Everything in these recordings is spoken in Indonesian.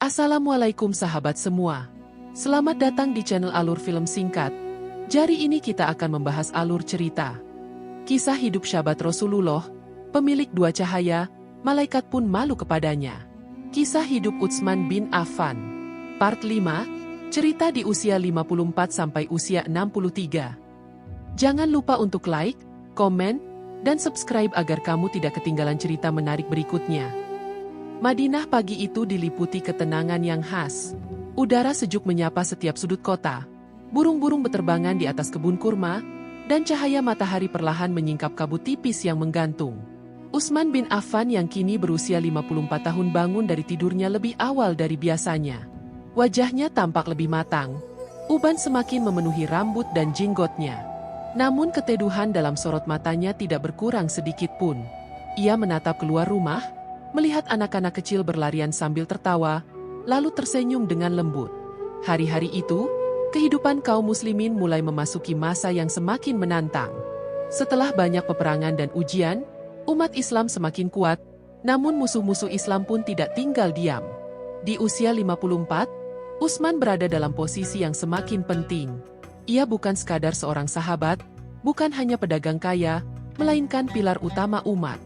Assalamualaikum sahabat semua. Selamat datang di channel Alur Film Singkat. Jari ini kita akan membahas alur cerita kisah hidup sahabat Rasulullah, pemilik dua cahaya, malaikat pun malu kepadanya. Kisah hidup Utsman bin Affan. Part 5, cerita di usia 54 sampai usia 63. Jangan lupa untuk like, komen, dan subscribe agar kamu tidak ketinggalan cerita menarik berikutnya. Madinah pagi itu diliputi ketenangan yang khas. Udara sejuk menyapa setiap sudut kota. Burung-burung beterbangan di atas kebun kurma, dan cahaya matahari perlahan menyingkap kabut tipis yang menggantung. Utsman bin Affan yang kini berusia 54 tahun bangun dari tidurnya lebih awal dari biasanya. Wajahnya tampak lebih matang. Uban semakin memenuhi rambut dan jenggotnya. Namun keteduhan dalam sorot matanya tidak berkurang sedikit pun. Ia menatap keluar rumah, melihat anak-anak kecil berlarian sambil tertawa, lalu tersenyum dengan lembut. Hari-hari itu, kehidupan kaum muslimin mulai memasuki masa yang semakin menantang. Setelah banyak peperangan dan ujian, umat Islam semakin kuat, namun musuh-musuh Islam pun tidak tinggal diam. Di usia 54, Utsman berada dalam posisi yang semakin penting. Ia bukan sekadar seorang sahabat, bukan hanya pedagang kaya, melainkan pilar utama umat.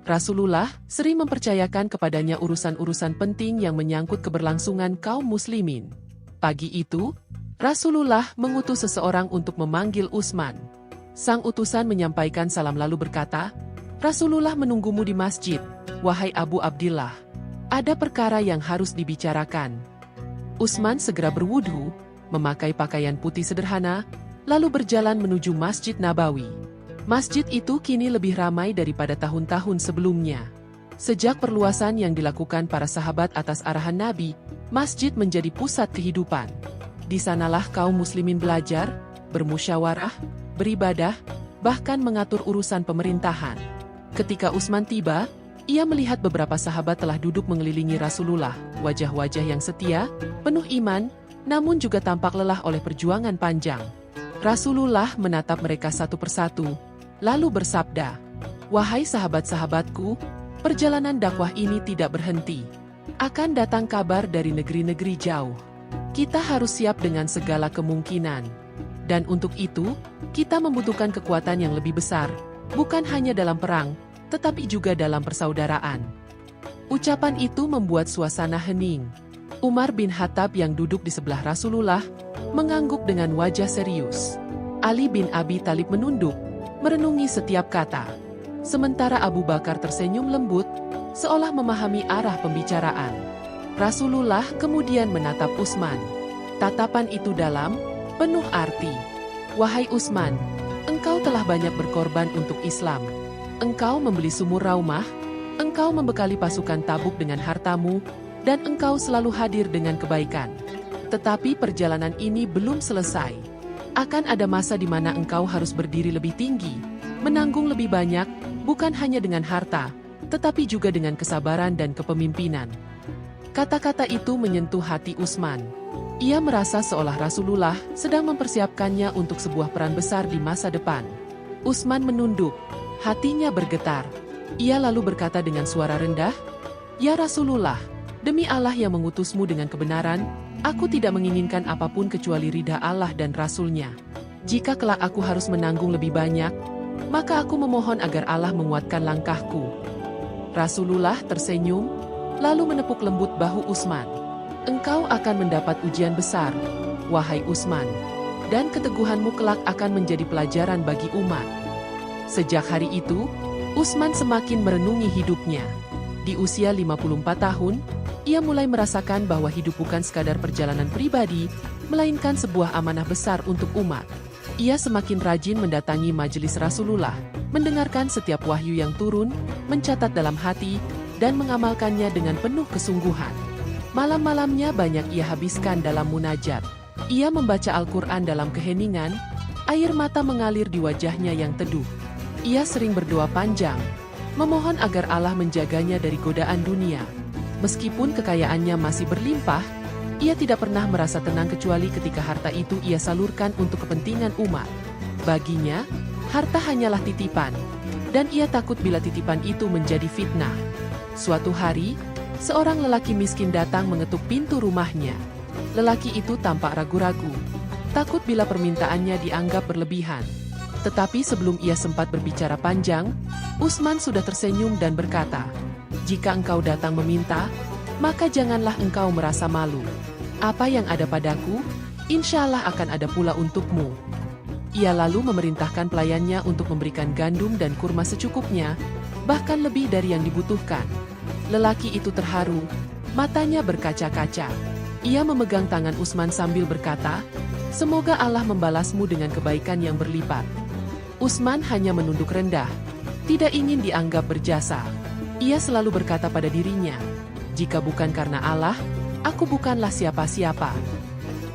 Rasulullah sering mempercayakan kepadanya urusan-urusan penting yang menyangkut keberlangsungan kaum muslimin. Pagi itu, Rasulullah mengutus seseorang untuk memanggil Utsman. Sang utusan menyampaikan salam lalu berkata, "Rasulullah menunggumu di masjid, wahai Abu Abdillah. Ada perkara yang harus dibicarakan." Utsman segera berwudhu, memakai pakaian putih sederhana, lalu berjalan menuju Masjid Nabawi. Masjid itu kini lebih ramai daripada tahun-tahun sebelumnya. Sejak perluasan yang dilakukan para sahabat atas arahan Nabi, masjid menjadi pusat kehidupan. Di sanalah kaum muslimin belajar, bermusyawarah, beribadah, bahkan mengatur urusan pemerintahan. Ketika Utsman tiba, ia melihat beberapa sahabat telah duduk mengelilingi Rasulullah, wajah-wajah yang setia, penuh iman, namun juga tampak lelah oleh perjuangan panjang. Rasulullah menatap mereka satu persatu, lalu bersabda, "Wahai sahabat-sahabatku, perjalanan dakwah ini tidak berhenti. Akan datang kabar dari negeri-negeri jauh. Kita harus siap dengan segala kemungkinan. Dan untuk itu, kita membutuhkan kekuatan yang lebih besar, bukan hanya dalam perang, tetapi juga dalam persaudaraan." Ucapan itu membuat suasana hening. Umar bin Khattab yang duduk di sebelah Rasulullah, mengangguk dengan wajah serius. Ali bin Abi Thalib menunduk, merenungi setiap kata. Sementara Abu Bakar tersenyum lembut, seolah memahami arah pembicaraan. Rasulullah kemudian menatap Utsman. Tatapan itu dalam, penuh arti. "Wahai Utsman, engkau telah banyak berkorban untuk Islam. Engkau membeli sumur Raumah, engkau membekali pasukan Tabuk dengan hartamu, dan engkau selalu hadir dengan kebaikan. Tetapi perjalanan ini belum selesai. Akan ada masa di mana engkau harus berdiri lebih tinggi, menanggung lebih banyak, bukan hanya dengan harta, tetapi juga dengan kesabaran dan kepemimpinan." Kata-kata itu menyentuh hati Utsman. Ia merasa seolah Rasulullah sedang mempersiapkannya untuk sebuah peran besar di masa depan. Utsman menunduk, hatinya bergetar. Ia lalu berkata dengan suara rendah, "Ya Rasulullah, demi Allah yang mengutusmu dengan kebenaran, aku tidak menginginkan apapun kecuali ridha Allah dan Rasul-Nya. Jika kelak aku harus menanggung lebih banyak, maka aku memohon agar Allah menguatkan langkahku." Rasulullah tersenyum, lalu menepuk lembut bahu Utsman. "Engkau akan mendapat ujian besar, wahai Utsman, dan keteguhanmu kelak akan menjadi pelajaran bagi umat." Sejak hari itu, Utsman semakin merenungi hidupnya. Di usia 54 tahun, ia mulai merasakan bahwa hidup bukan sekadar perjalanan pribadi, melainkan sebuah amanah besar untuk umat. Ia semakin rajin mendatangi majelis Rasulullah, mendengarkan setiap wahyu yang turun, mencatat dalam hati, dan mengamalkannya dengan penuh kesungguhan. Malam-malamnya banyak ia habiskan dalam munajat. Ia membaca Al-Quran dalam keheningan, air mata mengalir di wajahnya yang teduh. Ia sering berdoa panjang, memohon agar Allah menjaganya dari godaan dunia. Meskipun kekayaannya masih berlimpah, ia tidak pernah merasa tenang kecuali ketika harta itu ia salurkan untuk kepentingan umat. Baginya, harta hanyalah titipan, dan ia takut bila titipan itu menjadi fitnah. Suatu hari, seorang lelaki miskin datang mengetuk pintu rumahnya. Lelaki itu tampak ragu-ragu, takut bila permintaannya dianggap berlebihan. Tetapi sebelum ia sempat berbicara panjang, Utsman sudah tersenyum dan berkata, "Jika engkau datang meminta, maka janganlah engkau merasa malu. Apa yang ada padaku, insya Allah akan ada pula untukmu." Ia lalu memerintahkan pelayannya untuk memberikan gandum dan kurma secukupnya, bahkan lebih dari yang dibutuhkan. Lelaki itu terharu, matanya berkaca-kaca. Ia memegang tangan Utsman sambil berkata, "Semoga Allah membalasmu dengan kebaikan yang berlipat." Utsman hanya menunduk rendah, tidak ingin dianggap berjasa. Ia selalu berkata pada dirinya, "Jika bukan karena Allah, aku bukanlah siapa-siapa."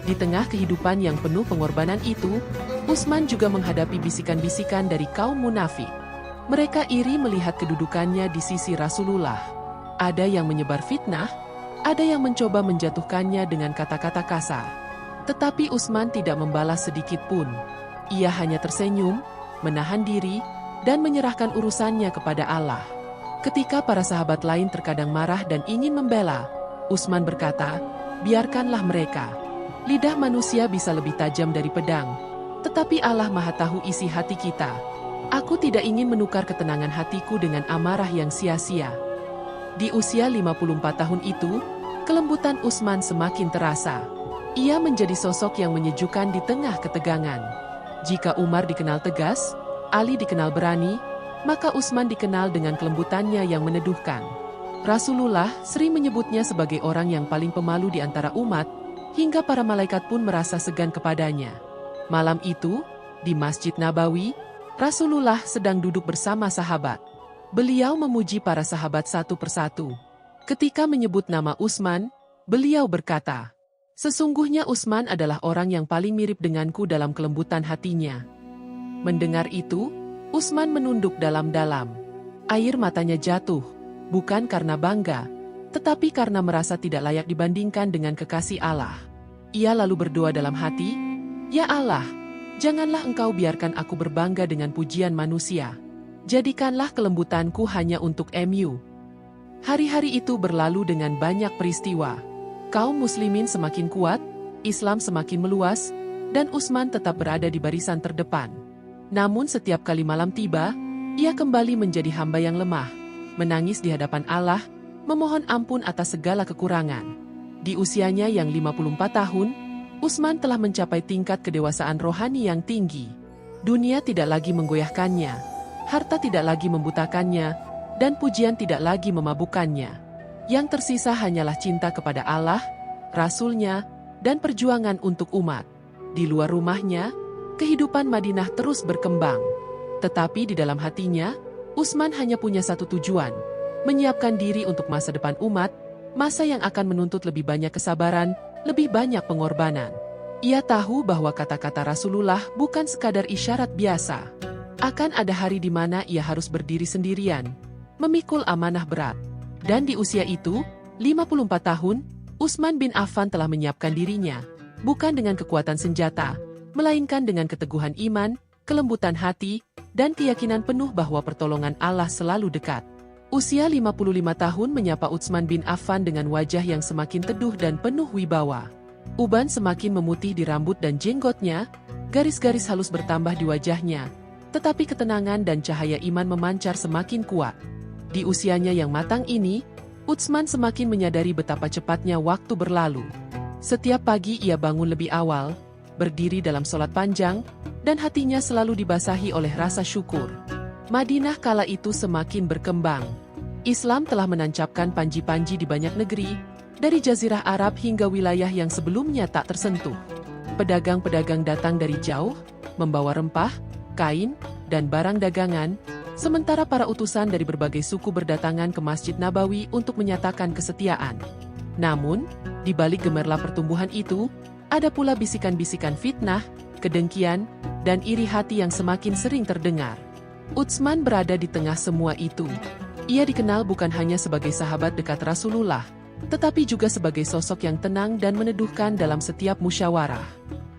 Di tengah kehidupan yang penuh pengorbanan itu, Utsman juga menghadapi bisikan-bisikan dari kaum munafik. Mereka iri melihat kedudukannya di sisi Rasulullah. Ada yang menyebar fitnah, ada yang mencoba menjatuhkannya dengan kata-kata kasar. Tetapi Utsman tidak membalas sedikit pun. Ia hanya tersenyum, menahan diri, dan menyerahkan urusannya kepada Allah. Ketika para sahabat lain terkadang marah dan ingin membela, Utsman berkata, "Biarkanlah mereka. Lidah manusia bisa lebih tajam dari pedang, tetapi Allah Maha Tahu isi hati kita. Aku tidak ingin menukar ketenangan hatiku dengan amarah yang sia-sia." Di usia 54 tahun itu, kelembutan Utsman semakin terasa. Ia menjadi sosok yang menyejukkan di tengah ketegangan. Jika Umar dikenal tegas, Ali dikenal berani, maka Utsman dikenal dengan kelembutannya yang meneduhkan. Rasulullah sering menyebutnya sebagai orang yang paling pemalu di antara umat, hingga para malaikat pun merasa segan kepadanya. Malam itu, di Masjid Nabawi, Rasulullah sedang duduk bersama sahabat. Beliau memuji para sahabat satu persatu. Ketika menyebut nama Utsman, beliau berkata, "Sesungguhnya Utsman adalah orang yang paling mirip denganku dalam kelembutan hatinya." Mendengar itu, Utsman menunduk dalam-dalam. Air matanya jatuh, bukan karena bangga, tetapi karena merasa tidak layak dibandingkan dengan kekasih Allah. Ia lalu berdoa dalam hati, "Ya Allah, janganlah engkau biarkan aku berbangga dengan pujian manusia. Jadikanlah kelembutanku hanya untuk MU." Hari-hari itu berlalu dengan banyak peristiwa. Kaum muslimin semakin kuat, Islam semakin meluas, dan Utsman tetap berada di barisan terdepan. Namun setiap kali malam tiba, ia kembali menjadi hamba yang lemah, menangis di hadapan Allah, memohon ampun atas segala kekurangan. Di usianya yang 54 tahun, Utsman telah mencapai tingkat kedewasaan rohani yang tinggi. Dunia tidak lagi menggoyahkannya, harta tidak lagi membutakannya, dan pujian tidak lagi memabukkannya. Yang tersisa hanyalah cinta kepada Allah, Rasul-Nya, dan perjuangan untuk umat. Di luar rumahnya, kehidupan Madinah terus berkembang. Tetapi di dalam hatinya, Utsman hanya punya satu tujuan, menyiapkan diri untuk masa depan umat, masa yang akan menuntut lebih banyak kesabaran, lebih banyak pengorbanan. Ia tahu bahwa kata-kata Rasulullah bukan sekadar isyarat biasa. Akan ada hari di mana ia harus berdiri sendirian, memikul amanah berat. Dan di usia itu, 54 tahun, Utsman bin Affan telah menyiapkan dirinya, bukan dengan kekuatan senjata, melainkan dengan keteguhan iman, kelembutan hati, dan keyakinan penuh bahwa pertolongan Allah selalu dekat. Usia 55 tahun menyapa Utsman bin Affan dengan wajah yang semakin teduh dan penuh wibawa. Uban semakin memutih di rambut dan jenggotnya, garis-garis halus bertambah di wajahnya, tetapi ketenangan dan cahaya iman memancar semakin kuat. Di usianya yang matang ini, Utsman semakin menyadari betapa cepatnya waktu berlalu. Setiap pagi ia bangun lebih awal, berdiri dalam sholat panjang, dan hatinya selalu dibasahi oleh rasa syukur. Madinah kala itu semakin berkembang. Islam telah menancapkan panji-panji di banyak negeri, dari Jazirah Arab hingga wilayah yang sebelumnya tak tersentuh. Pedagang-pedagang datang dari jauh, membawa rempah, kain, dan barang dagangan, sementara para utusan dari berbagai suku berdatangan ke Masjid Nabawi untuk menyatakan kesetiaan. Namun, di balik gemerlap pertumbuhan itu, ada pula bisikan-bisikan fitnah, kedengkian, dan iri hati yang semakin sering terdengar. Utsman berada di tengah semua itu. Ia dikenal bukan hanya sebagai sahabat dekat Rasulullah, tetapi juga sebagai sosok yang tenang dan meneduhkan dalam setiap musyawarah.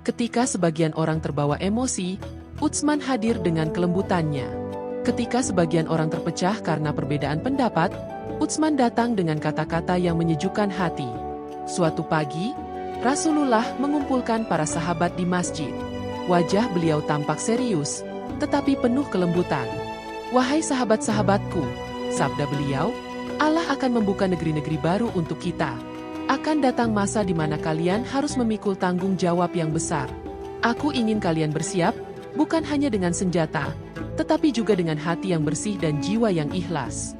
Ketika sebagian orang terbawa emosi, Utsman hadir dengan kelembutannya. Ketika sebagian orang terpecah karena perbedaan pendapat, Utsman datang dengan kata-kata yang menyejukkan hati. Suatu pagi, Rasulullah mengumpulkan para sahabat di masjid. Wajah beliau tampak serius, tetapi penuh kelembutan. "Wahai sahabat-sahabatku," sabda beliau, "Allah akan membuka negeri-negeri baru untuk kita. Akan datang masa di mana kalian harus memikul tanggung jawab yang besar. Aku ingin kalian bersiap, bukan hanya dengan senjata, tetapi juga dengan hati yang bersih dan jiwa yang ikhlas."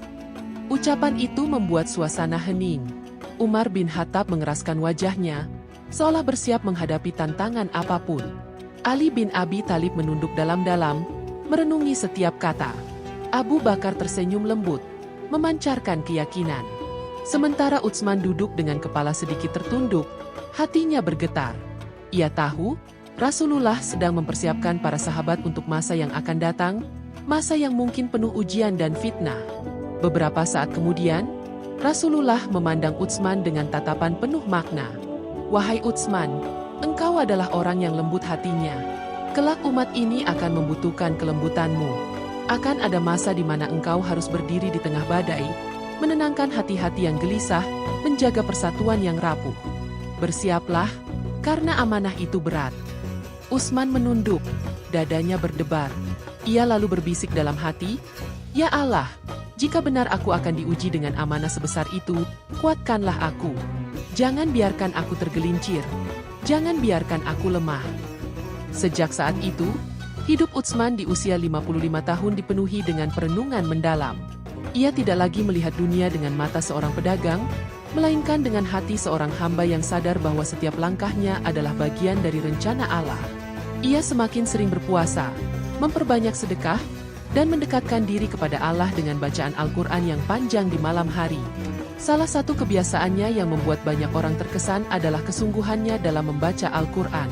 Ucapan itu membuat suasana hening. Umar bin Khattab mengeraskan wajahnya, seolah bersiap menghadapi tantangan apapun. Ali bin Abi Thalib menunduk dalam-dalam, merenungi setiap kata. Abu Bakar tersenyum lembut, memancarkan keyakinan. Sementara Utsman duduk dengan kepala sedikit tertunduk, hatinya bergetar. Ia tahu, Rasulullah sedang mempersiapkan para sahabat untuk masa yang akan datang, masa yang mungkin penuh ujian dan fitnah. Beberapa saat kemudian, Rasulullah memandang Utsman dengan tatapan penuh makna. "Wahai Utsman, engkau adalah orang yang lembut hatinya. Kelak umat ini akan membutuhkan kelembutanmu. Akan ada masa di mana engkau harus berdiri di tengah badai, menenangkan hati-hati yang gelisah, menjaga persatuan yang rapuh. Bersiaplah, karena amanah itu berat." Utsman menunduk, dadanya berdebar. Ia lalu berbisik dalam hati, "Ya Allah, jika benar aku akan diuji dengan amanah sebesar itu, kuatkanlah aku. Jangan biarkan aku tergelincir. Jangan biarkan aku lemah." Sejak saat itu, hidup Utsman di usia 55 tahun dipenuhi dengan perenungan mendalam. Ia tidak lagi melihat dunia dengan mata seorang pedagang, melainkan dengan hati seorang hamba yang sadar bahwa setiap langkahnya adalah bagian dari rencana Allah. Ia semakin sering berpuasa, memperbanyak sedekah, dan mendekatkan diri kepada Allah dengan bacaan Al-Quran yang panjang di malam hari. Salah satu kebiasaannya yang membuat banyak orang terkesan adalah kesungguhannya dalam membaca Al-Quran.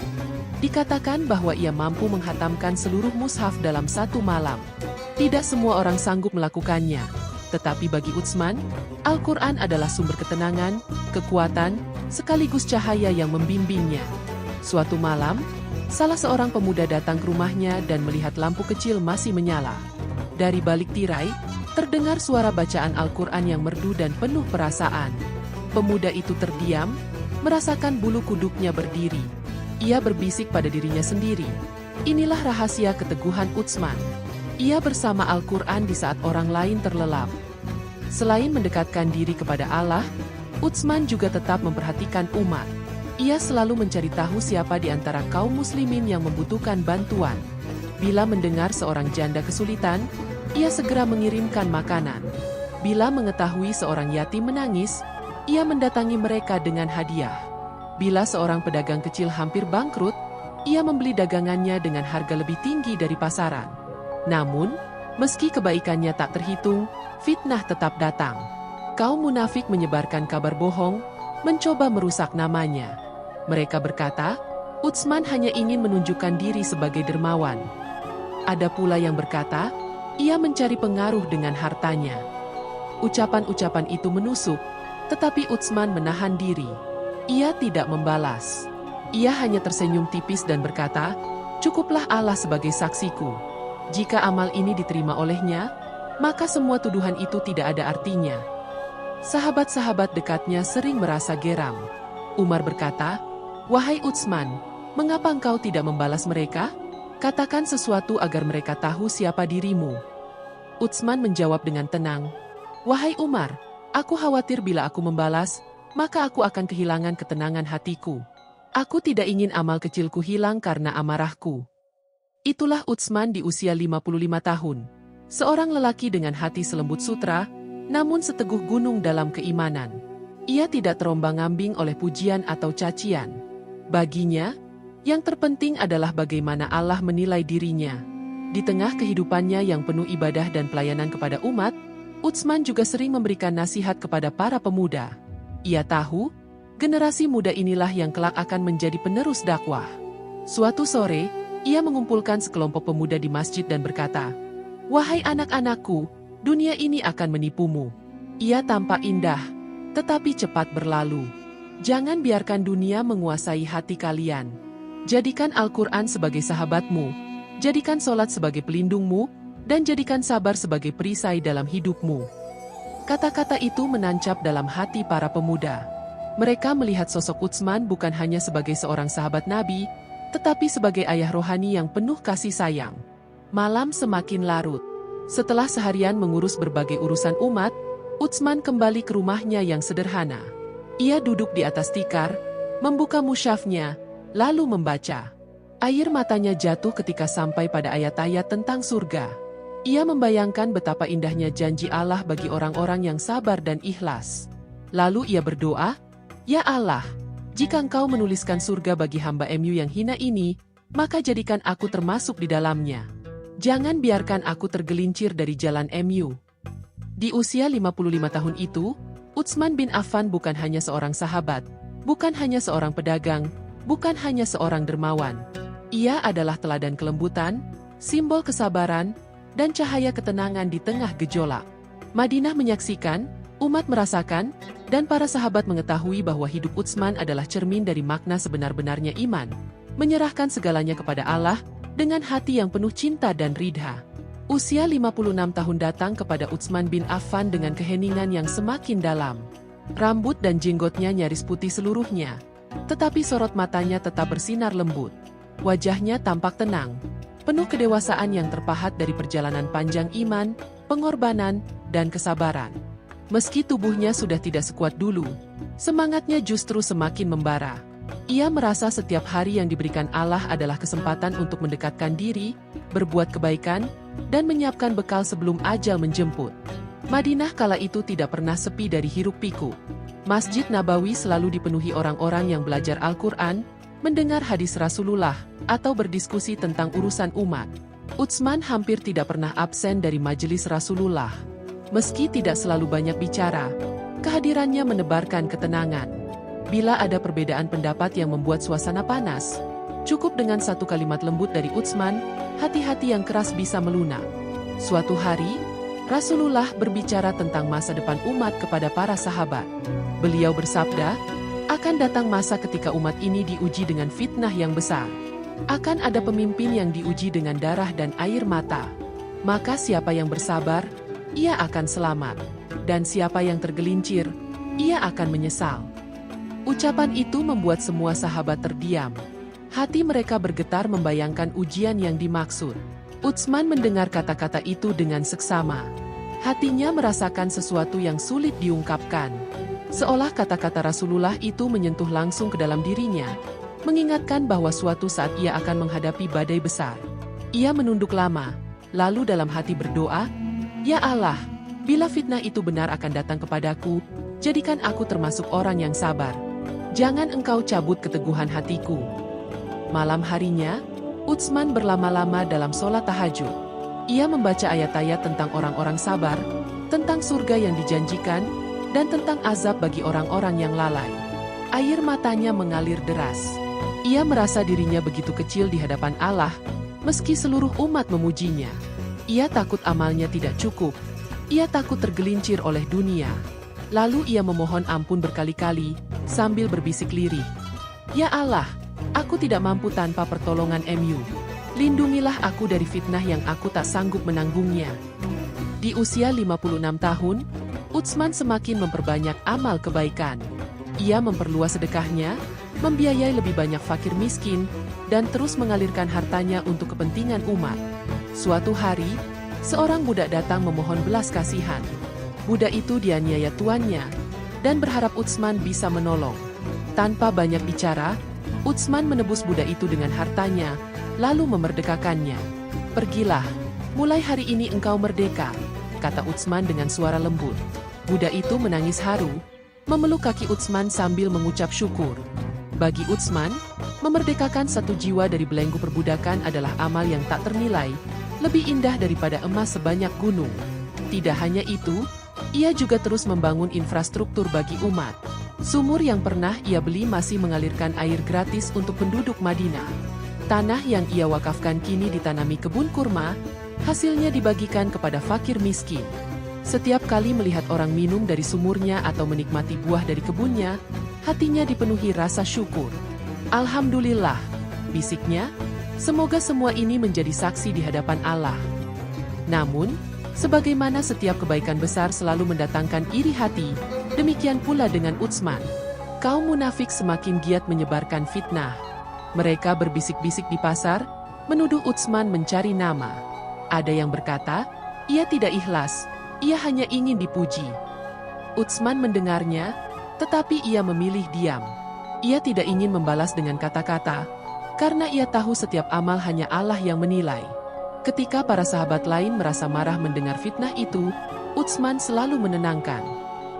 Dikatakan bahwa ia mampu menghatamkan seluruh mushaf dalam satu malam. Tidak semua orang sanggup melakukannya. Tetapi bagi Utsman, Al-Quran adalah sumber ketenangan, kekuatan, sekaligus cahaya yang membimbingnya. Suatu malam, salah seorang pemuda datang ke rumahnya dan melihat lampu kecil masih menyala. Dari balik tirai, terdengar suara bacaan Al-Quran yang merdu dan penuh perasaan. Pemuda itu terdiam, merasakan bulu kuduknya berdiri. Ia berbisik pada dirinya sendiri. Inilah rahasia keteguhan Utsman. Ia bersama Al-Quran di saat orang lain terlelap. Selain mendekatkan diri kepada Allah, Utsman juga tetap memperhatikan umat. Ia selalu mencari tahu siapa di antara kaum muslimin yang membutuhkan bantuan. Bila mendengar seorang janda kesulitan, ia segera mengirimkan makanan. Bila mengetahui seorang yatim menangis, ia mendatangi mereka dengan hadiah. Bila seorang pedagang kecil hampir bangkrut, ia membeli dagangannya dengan harga lebih tinggi dari pasaran. Namun, meski kebaikannya tak terhitung, fitnah tetap datang. Kaum munafik menyebarkan kabar bohong, mencoba merusak namanya. Mereka berkata, Utsman hanya ingin menunjukkan diri sebagai dermawan. Ada pula yang berkata, ia mencari pengaruh dengan hartanya. Ucapan-ucapan itu menusuk, tetapi Utsman menahan diri. Ia tidak membalas. Ia hanya tersenyum tipis dan berkata, "Cukuplah Allah sebagai saksiku. Jika amal ini diterima olehnya, maka semua tuduhan itu tidak ada artinya." Sahabat-sahabat dekatnya sering merasa geram. Umar berkata, "Wahai Utsman, mengapa engkau tidak membalas mereka? Katakan sesuatu agar mereka tahu siapa dirimu." Utsman menjawab dengan tenang, "Wahai Umar, aku khawatir bila aku membalas, maka aku akan kehilangan ketenangan hatiku. Aku tidak ingin amal kecilku hilang karena amarahku." Itulah Utsman di usia 55 tahun. Seorang lelaki dengan hati selembut sutra, namun seteguh gunung dalam keimanan. Ia tidak terombang-ambing oleh pujian atau cacian. Baginya, yang terpenting adalah bagaimana Allah menilai dirinya. Di tengah kehidupannya yang penuh ibadah dan pelayanan kepada umat, Utsman juga sering memberikan nasihat kepada para pemuda. Ia tahu, generasi muda inilah yang kelak akan menjadi penerus dakwah. Suatu sore, ia mengumpulkan sekelompok pemuda di masjid dan berkata, "Wahai anak-anakku, dunia ini akan menipumu. Ia tampak indah, tetapi cepat berlalu. Jangan biarkan dunia menguasai hati kalian. Jadikan Al-Quran sebagai sahabatmu, jadikan sholat sebagai pelindungmu, dan jadikan sabar sebagai perisai dalam hidupmu." Kata-kata itu menancap dalam hati para pemuda. Mereka melihat sosok Utsman bukan hanya sebagai seorang sahabat Nabi, tetapi sebagai ayah rohani yang penuh kasih sayang. Malam semakin larut. Setelah seharian mengurus berbagai urusan umat, Utsman kembali ke rumahnya yang sederhana. Ia duduk di atas tikar, membuka mushafnya, lalu membaca. Air matanya jatuh ketika sampai pada ayat-ayat tentang surga. Ia membayangkan betapa indahnya janji Allah bagi orang-orang yang sabar dan ikhlas. Lalu ia berdoa, "Ya Allah, jika Engkau menuliskan surga bagi hamba MU yang hina ini, maka jadikan aku termasuk di dalamnya. Jangan biarkan aku tergelincir dari jalan MU." Di usia 55 tahun itu, Utsman bin Affan bukan hanya seorang sahabat, bukan hanya seorang pedagang, bukan hanya seorang dermawan. Ia adalah teladan kelembutan, simbol kesabaran, dan cahaya ketenangan di tengah gejolak. Madinah menyaksikan, umat merasakan, dan para sahabat mengetahui bahwa hidup Utsman adalah cermin dari makna sebenar-benarnya iman, menyerahkan segalanya kepada Allah, dengan hati yang penuh cinta dan ridha. Usia 56 tahun datang kepada Utsman bin Affan dengan keheningan yang semakin dalam. Rambut dan jenggotnya nyaris putih seluruhnya, tetapi sorot matanya tetap bersinar lembut. Wajahnya tampak tenang, penuh kedewasaan yang terpahat dari perjalanan panjang iman, pengorbanan, dan kesabaran. Meski tubuhnya sudah tidak sekuat dulu, semangatnya justru semakin membara. Ia merasa setiap hari yang diberikan Allah adalah kesempatan untuk mendekatkan diri, berbuat kebaikan, dan menyiapkan bekal sebelum ajal menjemput. Madinah kala itu tidak pernah sepi dari hiruk-pikuk. Masjid Nabawi selalu dipenuhi orang-orang yang belajar Al-Quran, mendengar hadis Rasulullah, atau berdiskusi tentang urusan umat. Utsman hampir tidak pernah absen dari majelis Rasulullah. Meski tidak selalu banyak bicara, kehadirannya menebarkan ketenangan. Bila ada perbedaan pendapat yang membuat suasana panas, cukup dengan satu kalimat lembut dari Utsman, hati-hati yang keras bisa melunak. Suatu hari, Rasulullah berbicara tentang masa depan umat kepada para sahabat. Beliau bersabda, "Akan datang masa ketika umat ini diuji dengan fitnah yang besar. Akan ada pemimpin yang diuji dengan darah dan air mata. Maka siapa yang bersabar, ia akan selamat. Dan siapa yang tergelincir, ia akan menyesal." Ucapan itu membuat semua sahabat terdiam. Hati mereka bergetar membayangkan ujian yang dimaksud. Utsman mendengar kata-kata itu dengan seksama. Hatinya merasakan sesuatu yang sulit diungkapkan. Seolah kata-kata Rasulullah itu menyentuh langsung ke dalam dirinya, mengingatkan bahwa suatu saat ia akan menghadapi badai besar. Ia menunduk lama, lalu dalam hati berdoa, "Ya Allah, bila fitnah itu benar akan datang kepadaku, jadikan aku termasuk orang yang sabar. Jangan Engkau cabut keteguhan hatiku." Malam harinya, Utsman berlama-lama dalam sholat tahajud. Ia membaca ayat-ayat tentang orang-orang sabar, tentang surga yang dijanjikan, dan tentang azab bagi orang-orang yang lalai. Air matanya mengalir deras. Ia merasa dirinya begitu kecil di hadapan Allah, meski seluruh umat memujinya. Ia takut amalnya tidak cukup. Ia takut tergelincir oleh dunia. Lalu ia memohon ampun berkali-kali, sambil berbisik lirih, "Ya Allah, aku tidak mampu tanpa pertolongan MU. Lindungilah aku dari fitnah yang aku tak sanggup menanggungnya." Di usia 56 tahun, Utsman semakin memperbanyak amal kebaikan. Ia memperluas sedekahnya, membiayai lebih banyak fakir miskin, dan terus mengalirkan hartanya untuk kepentingan umat. Suatu hari, seorang budak datang memohon belas kasihan. Budak itu dianiaya tuannya, dan berharap Utsman bisa menolong. Tanpa banyak bicara, Utsman menebus budak itu dengan hartanya, lalu memerdekakannya. "Pergilah, mulai hari ini engkau merdeka," kata Utsman dengan suara lembut. Budak itu menangis haru, memeluk kaki Utsman sambil mengucap syukur. Bagi Utsman, memerdekakan satu jiwa dari belenggu perbudakan adalah amal yang tak ternilai, lebih indah daripada emas sebanyak gunung. Tidak hanya itu, ia juga terus membangun infrastruktur bagi umat. Sumur yang pernah ia beli masih mengalirkan air gratis untuk penduduk Madinah. Tanah yang ia wakafkan kini ditanami kebun kurma, hasilnya dibagikan kepada fakir miskin. Setiap kali melihat orang minum dari sumurnya atau menikmati buah dari kebunnya, hatinya dipenuhi rasa syukur. "Alhamdulillah," bisiknya, "semoga semua ini menjadi saksi di hadapan Allah." Namun, sebagaimana setiap kebaikan besar selalu mendatangkan iri hati, demikian pula dengan Utsman. Kaum munafik semakin giat menyebarkan fitnah. Mereka berbisik-bisik di pasar, menuduh Utsman mencari nama. Ada yang berkata, ia tidak ikhlas, ia hanya ingin dipuji. Utsman mendengarnya, tetapi ia memilih diam. Ia tidak ingin membalas dengan kata-kata, karena ia tahu setiap amal hanya Allah yang menilai. Ketika para sahabat lain merasa marah mendengar fitnah itu, Utsman selalu menenangkan.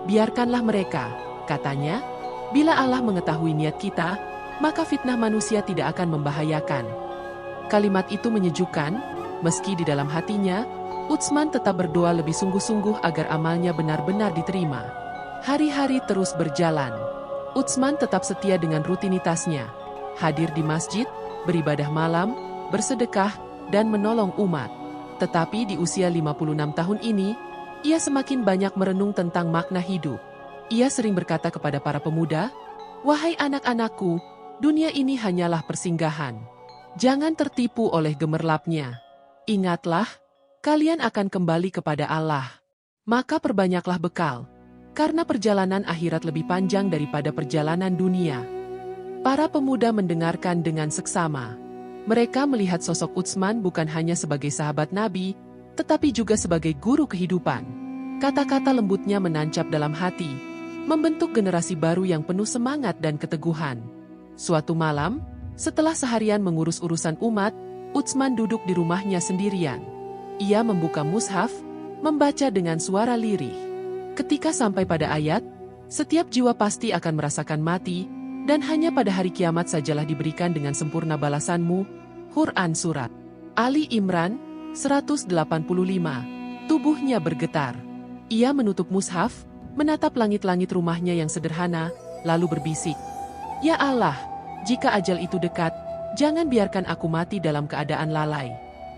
Biarkanlah mereka, katanya, bila Allah mengetahui niat kita, maka fitnah manusia tidak akan membahayakan. Kalimat itu menyejukkan, meski di dalam hatinya, Utsman tetap berdoa lebih sungguh-sungguh agar amalnya benar-benar diterima. Hari-hari terus berjalan. Utsman tetap setia dengan rutinitasnya, hadir di masjid, beribadah malam, bersedekah, dan menolong umat. Tetapi di usia 56 tahun ini, ia semakin banyak merenung tentang makna hidup. Ia sering berkata kepada para pemuda, "Wahai anak-anakku, dunia ini hanyalah persinggahan. Jangan tertipu oleh gemerlapnya. Ingatlah, kalian akan kembali kepada Allah. Maka perbanyaklah bekal, karena perjalanan akhirat lebih panjang daripada perjalanan dunia." Para pemuda mendengarkan dengan seksama. Mereka melihat sosok Utsman bukan hanya sebagai sahabat Nabi, tetapi juga sebagai guru kehidupan. Kata-kata lembutnya menancap dalam hati, membentuk generasi baru yang penuh semangat dan keteguhan. Suatu malam, setelah seharian mengurus urusan umat, Utsman duduk di rumahnya sendirian. Ia membuka mushaf, membaca dengan suara lirih. Ketika sampai pada ayat, setiap jiwa pasti akan merasakan mati, dan hanya pada hari kiamat sajalah diberikan dengan sempurna balasanmu. Quran Surat Ali Imran 185. Tubuhnya bergetar. Ia menutup mushaf, menatap langit-langit rumahnya yang sederhana, lalu berbisik, "Ya Allah, jika ajal itu dekat, jangan biarkan aku mati dalam keadaan lalai.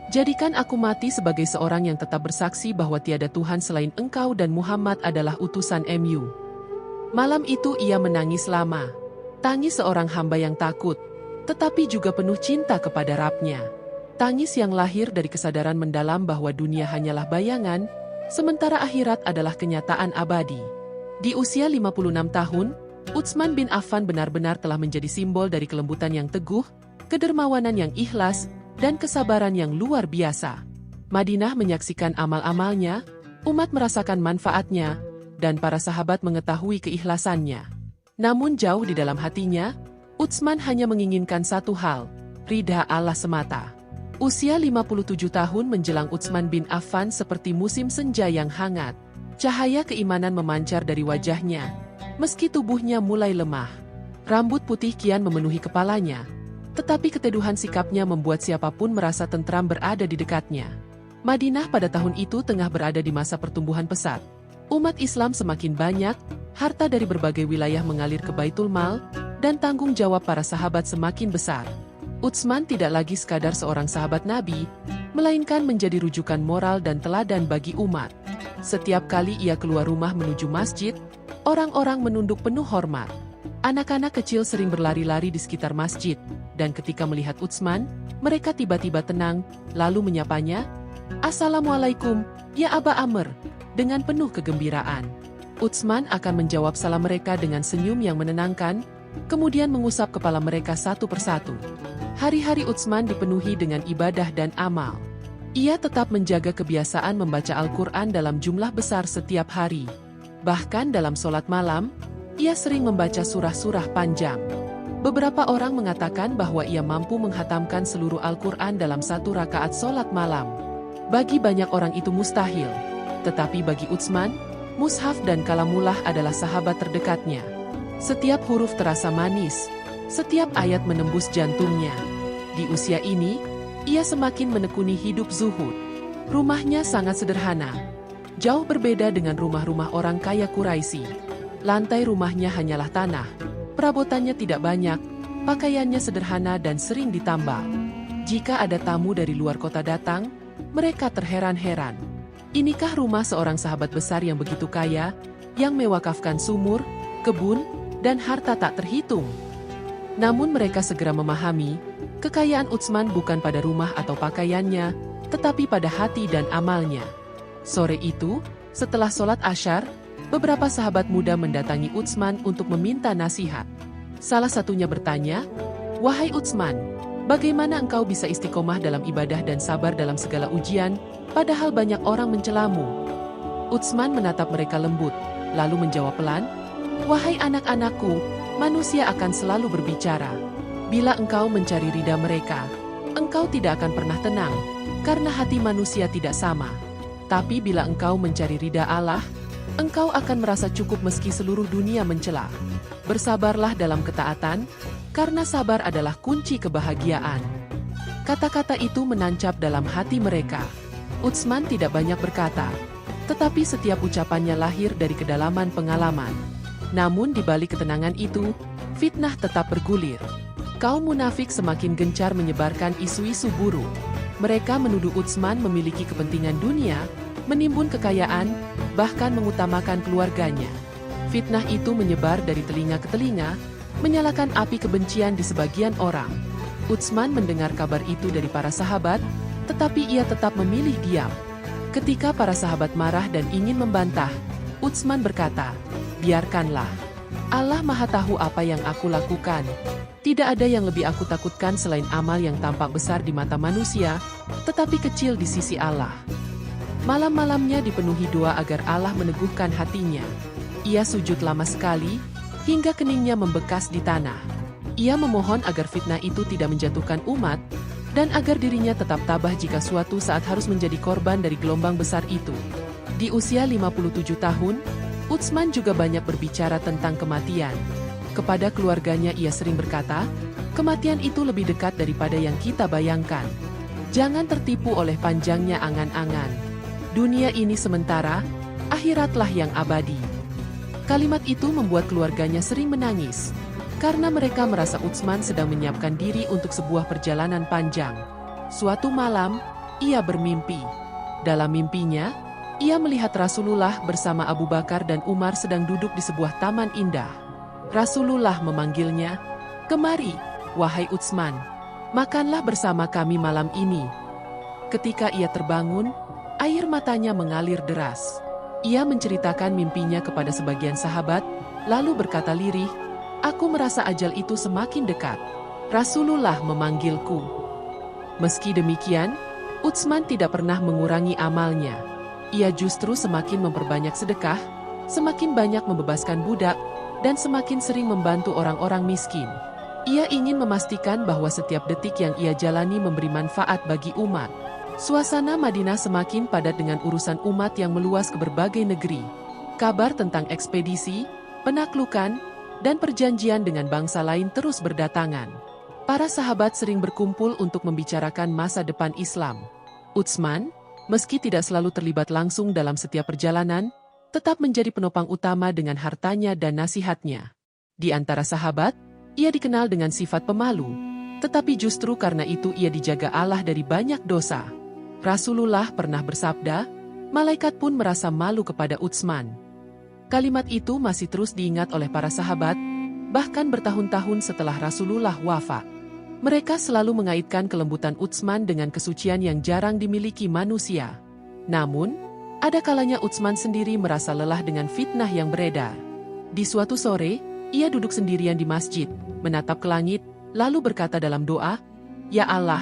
Jadikan aku mati sebagai seorang yang tetap bersaksi bahwa tiada Tuhan selain Engkau dan Muhammad adalah utusan Mu." Malam itu ia menangis lama. Tangis seorang hamba yang takut, tetapi juga penuh cinta kepada Rabb-Nya. Tangis yang lahir dari kesadaran mendalam bahwa dunia hanyalah bayangan, sementara akhirat adalah kenyataan abadi. Di usia 56 tahun, Utsman bin Affan benar-benar telah menjadi simbol dari kelembutan yang teguh, kedermawanan yang ikhlas, dan kesabaran yang luar biasa. Madinah menyaksikan amal-amalnya, umat merasakan manfaatnya, dan para sahabat mengetahui keikhlasannya. Namun jauh di dalam hatinya, Utsman hanya menginginkan satu hal, ridha Allah semata. Usia 57 tahun menjelang Utsman bin Affan seperti musim senja yang hangat. Cahaya keimanan memancar dari wajahnya, meski tubuhnya mulai lemah. Rambut putih kian memenuhi kepalanya, tetapi keteduhan sikapnya membuat siapapun merasa tentram berada di dekatnya. Madinah pada tahun itu tengah berada di masa pertumbuhan pesat. Umat Islam semakin banyak, harta dari berbagai wilayah mengalir ke Baitul Mal, dan tanggung jawab para sahabat semakin besar. Utsman tidak lagi sekadar seorang sahabat Nabi, melainkan menjadi rujukan moral dan teladan bagi umat. Setiap kali ia keluar rumah menuju masjid, orang-orang menunduk penuh hormat. Anak-anak kecil sering berlari-lari di sekitar masjid, dan ketika melihat Utsman, mereka tiba-tiba tenang, lalu menyapanya, "Assalamualaikum, ya Aba Amr," dengan penuh kegembiraan. Utsman akan menjawab salam mereka dengan senyum yang menenangkan, kemudian mengusap kepala mereka satu persatu. Hari-hari Utsman dipenuhi dengan ibadah dan amal. Ia tetap menjaga kebiasaan membaca Al-Quran dalam jumlah besar setiap hari. Bahkan dalam sholat malam, ia sering membaca surah-surah panjang. Beberapa orang mengatakan bahwa ia mampu menghatamkan seluruh Al-Quran dalam satu rakaat sholat malam. Bagi banyak orang itu mustahil. Tetapi bagi Utsman, mushaf dan kalamullah adalah sahabat terdekatnya. Setiap huruf terasa manis, setiap ayat menembus jantungnya. Di usia ini, ia semakin menekuni hidup zuhud. Rumahnya sangat sederhana, jauh berbeda dengan rumah-rumah orang kaya Quraisy. Lantai rumahnya hanyalah tanah, perabotannya tidak banyak, pakaiannya sederhana dan sering ditambal. Jika ada tamu dari luar kota datang, mereka terheran-heran. Inikah rumah seorang sahabat besar yang begitu kaya, yang mewakafkan sumur, kebun, dan harta tak terhitung? Namun mereka segera memahami, kekayaan Utsman bukan pada rumah atau pakaiannya, tetapi pada hati dan amalnya. Sore itu, setelah sholat Asyar, beberapa sahabat muda mendatangi Utsman untuk meminta nasihat. Salah satunya bertanya, "Wahai Utsman, bagaimana engkau bisa istiqomah dalam ibadah dan sabar dalam segala ujian, padahal banyak orang mencelamu?" Utsman menatap mereka lembut, lalu menjawab pelan, "Wahai anak-anakku, manusia akan selalu berbicara. Bila engkau mencari ridha mereka, engkau tidak akan pernah tenang, karena hati manusia tidak sama. Tapi bila engkau mencari ridha Allah, engkau akan merasa cukup meski seluruh dunia mencela. Bersabarlah dalam ketaatan, karena sabar adalah kunci kebahagiaan." Kata-kata itu menancap dalam hati mereka. Utsman tidak banyak berkata, tetapi setiap ucapannya lahir dari kedalaman pengalaman. Namun di balik ketenangan itu, fitnah tetap bergulir. Kaum munafik semakin gencar menyebarkan isu-isu buruk. Mereka menuduh Utsman memiliki kepentingan dunia, menimbun kekayaan, bahkan mengutamakan keluarganya. Fitnah itu menyebar dari telinga ke telinga, menyalakan api kebencian di sebagian orang. Utsman mendengar kabar itu dari para sahabat, tetapi ia tetap memilih diam. Ketika para sahabat marah dan ingin membantah, Utsman berkata, "Biarkanlah. Allah Maha tahu apa yang aku lakukan. Tidak ada yang lebih aku takutkan selain amal yang tampak besar di mata manusia, tetapi kecil di sisi Allah." Malam-malamnya dipenuhi doa agar Allah meneguhkan hatinya. Ia sujud lama sekali, hingga keningnya membekas di tanah. Ia memohon agar fitnah itu tidak menjatuhkan umat, dan agar dirinya tetap tabah jika suatu saat harus menjadi korban dari gelombang besar itu. Di usia 57 tahun, Utsman juga banyak berbicara tentang kematian. Kepada keluarganya ia sering berkata, "Kematian itu lebih dekat daripada yang kita bayangkan. Jangan tertipu oleh panjangnya angan-angan. Dunia ini sementara, akhiratlah yang abadi." Kalimat itu membuat keluarganya sering menangis, karena mereka merasa Utsman sedang menyiapkan diri untuk sebuah perjalanan panjang. Suatu malam, ia bermimpi. Dalam mimpinya, ia melihat Rasulullah bersama Abu Bakar dan Umar sedang duduk di sebuah taman indah. Rasulullah memanggilnya, "Kemari, wahai Utsman, makanlah bersama kami malam ini." Ketika ia terbangun, air matanya mengalir deras. Ia menceritakan mimpinya kepada sebagian sahabat, lalu berkata lirih, "Aku merasa ajal itu semakin dekat. Rasulullah memanggilku." Meski demikian, Utsman tidak pernah mengurangi amalnya. Ia justru semakin memperbanyak sedekah, semakin banyak membebaskan budak, dan semakin sering membantu orang-orang miskin. Ia ingin memastikan bahwa setiap detik yang ia jalani memberi manfaat bagi umat. Suasana Madinah semakin padat dengan urusan umat yang meluas ke berbagai negeri. Kabar tentang ekspedisi, penaklukan, dan perjanjian dengan bangsa lain terus berdatangan. Para sahabat sering berkumpul untuk membicarakan masa depan Islam. Utsman, meski tidak selalu terlibat langsung dalam setiap perjalanan, tetap menjadi penopang utama dengan hartanya dan nasihatnya. Di antara sahabat, ia dikenal dengan sifat pemalu, tetapi justru karena itu ia dijaga Allah dari banyak dosa. Rasulullah pernah bersabda, "Malaikat pun merasa malu kepada Utsman." Kalimat itu masih terus diingat oleh para sahabat, bahkan bertahun-tahun setelah Rasulullah wafat. Mereka selalu mengaitkan kelembutan Utsman dengan kesucian yang jarang dimiliki manusia. Namun, ada kalanya Utsman sendiri merasa lelah dengan fitnah yang beredar. Di suatu sore, ia duduk sendirian di masjid, menatap ke langit, lalu berkata dalam doa, "Ya Allah,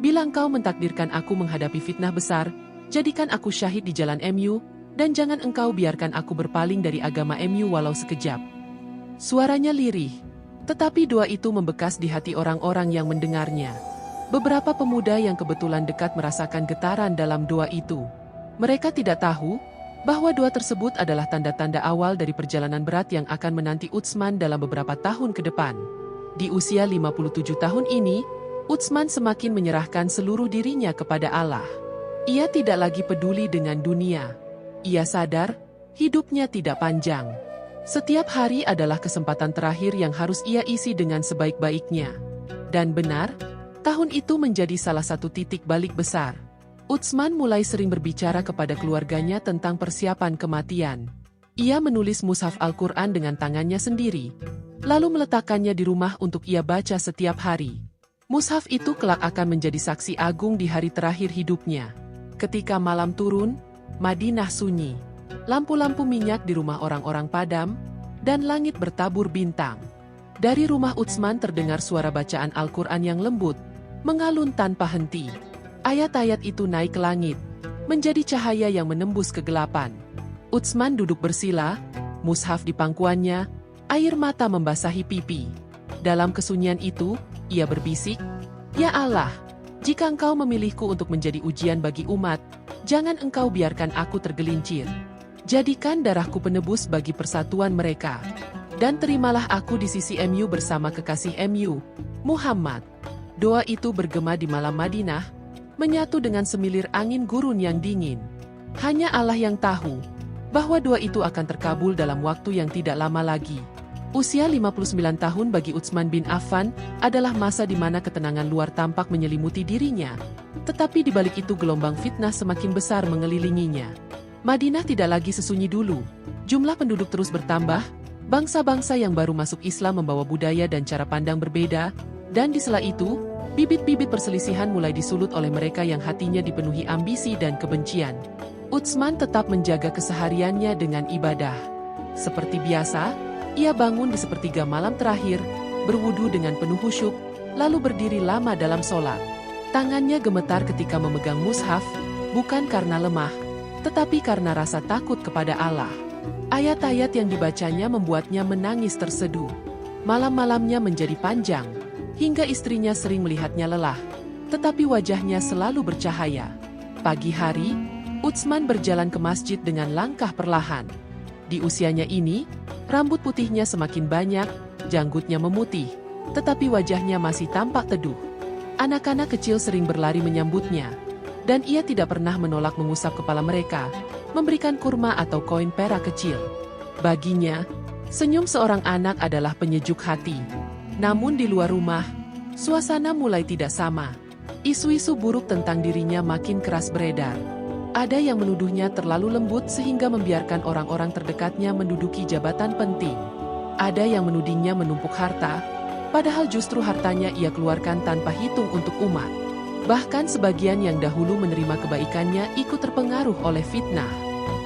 bila Engkau mentakdirkan aku menghadapi fitnah besar, jadikan aku syahid di jalan MU, dan jangan Engkau biarkan aku berpaling dari agama MU walau sekejap." Suaranya lirih, tetapi doa itu membekas di hati orang-orang yang mendengarnya. Beberapa pemuda yang kebetulan dekat merasakan getaran dalam doa itu. Mereka tidak tahu bahwa doa tersebut adalah tanda-tanda awal dari perjalanan berat yang akan menanti Utsman dalam beberapa tahun ke depan. Di usia 57 tahun ini, Utsman semakin menyerahkan seluruh dirinya kepada Allah. Ia tidak lagi peduli dengan dunia. Ia sadar, hidupnya tidak panjang. Setiap hari adalah kesempatan terakhir yang harus ia isi dengan sebaik-baiknya. Dan benar, tahun itu menjadi salah satu titik balik besar. Utsman mulai sering berbicara kepada keluarganya tentang persiapan kematian. Ia menulis mushaf Al-Quran dengan tangannya sendiri, lalu meletakkannya di rumah untuk ia baca setiap hari. Mushaf itu kelak akan menjadi saksi agung di hari terakhir hidupnya. Ketika malam turun, Madinah sunyi. Lampu-lampu minyak di rumah orang-orang padam, dan langit bertabur bintang. Dari rumah Utsman terdengar suara bacaan Al-Quran yang lembut, mengalun tanpa henti. Ayat-ayat itu naik ke langit, menjadi cahaya yang menembus kegelapan. Utsman duduk bersila, mushaf di pangkuannya, air mata membasahi pipi. Dalam kesunyian itu, ia berbisik, "Ya Allah, jika Engkau memilihku untuk menjadi ujian bagi umat, jangan Engkau biarkan aku tergelincir. Jadikan darahku penebus bagi persatuan mereka. Dan terimalah aku di sisi MU bersama kekasih MU, Muhammad." Doa itu bergema di malam Madinah, menyatu dengan semilir angin gurun yang dingin. Hanya Allah yang tahu bahwa doa itu akan terkabul dalam waktu yang tidak lama lagi. Usia 59 tahun bagi Utsman bin Affan adalah masa di mana ketenangan luar tampak menyelimuti dirinya. Tetapi di balik itu gelombang fitnah semakin besar mengelilinginya. Madinah tidak lagi sesunyi dulu. Jumlah penduduk terus bertambah, bangsa-bangsa yang baru masuk Islam membawa budaya dan cara pandang berbeda, dan di sela itu, bibit-bibit perselisihan mulai disulut oleh mereka yang hatinya dipenuhi ambisi dan kebencian. Utsman tetap menjaga kesehariannya dengan ibadah. Seperti biasa, ia bangun di sepertiga malam terakhir, berwudu dengan penuh khusyuk, lalu berdiri lama dalam sholat. Tangannya gemetar ketika memegang mushaf, bukan karena lemah, tetapi karena rasa takut kepada Allah. Ayat-ayat yang dibacanya membuatnya menangis terseduh. Malam-malamnya menjadi panjang, hingga istrinya sering melihatnya lelah, tetapi wajahnya selalu bercahaya. Pagi hari, Utsman berjalan ke masjid dengan langkah perlahan. Di usianya ini, rambut putihnya semakin banyak, janggutnya memutih, tetapi wajahnya masih tampak teduh. Anak-anak kecil sering berlari menyambutnya, dan ia tidak pernah menolak mengusap kepala mereka, memberikan kurma atau koin perak kecil. Baginya, senyum seorang anak adalah penyejuk hati. Namun di luar rumah, suasana mulai tidak sama. Isu-isu buruk tentang dirinya makin keras beredar. Ada yang menuduhnya terlalu lembut sehingga membiarkan orang-orang terdekatnya menduduki jabatan penting. Ada yang menudingnya menumpuk harta, padahal justru hartanya ia keluarkan tanpa hitung untuk umat. Bahkan sebagian yang dahulu menerima kebaikannya ikut terpengaruh oleh fitnah.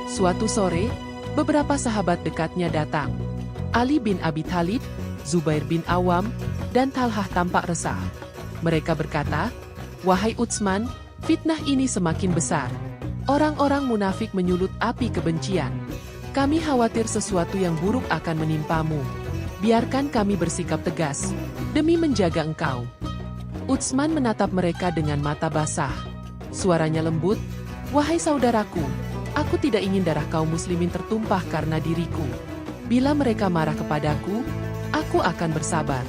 Suatu sore, beberapa sahabat dekatnya datang. Ali bin Abi Thalib, Zubair bin Awam, dan Talhah tampak resah. Mereka berkata, "Wahai Utsman, fitnah ini semakin besar. Orang-orang munafik menyulut api kebencian. Kami khawatir sesuatu yang buruk akan menimpamu. Biarkan kami bersikap tegas, demi menjaga engkau." Utsman menatap mereka dengan mata basah. Suaranya lembut, "Wahai saudaraku, aku tidak ingin darah kaum muslimin tertumpah karena diriku. Bila mereka marah kepadaku, aku akan bersabar.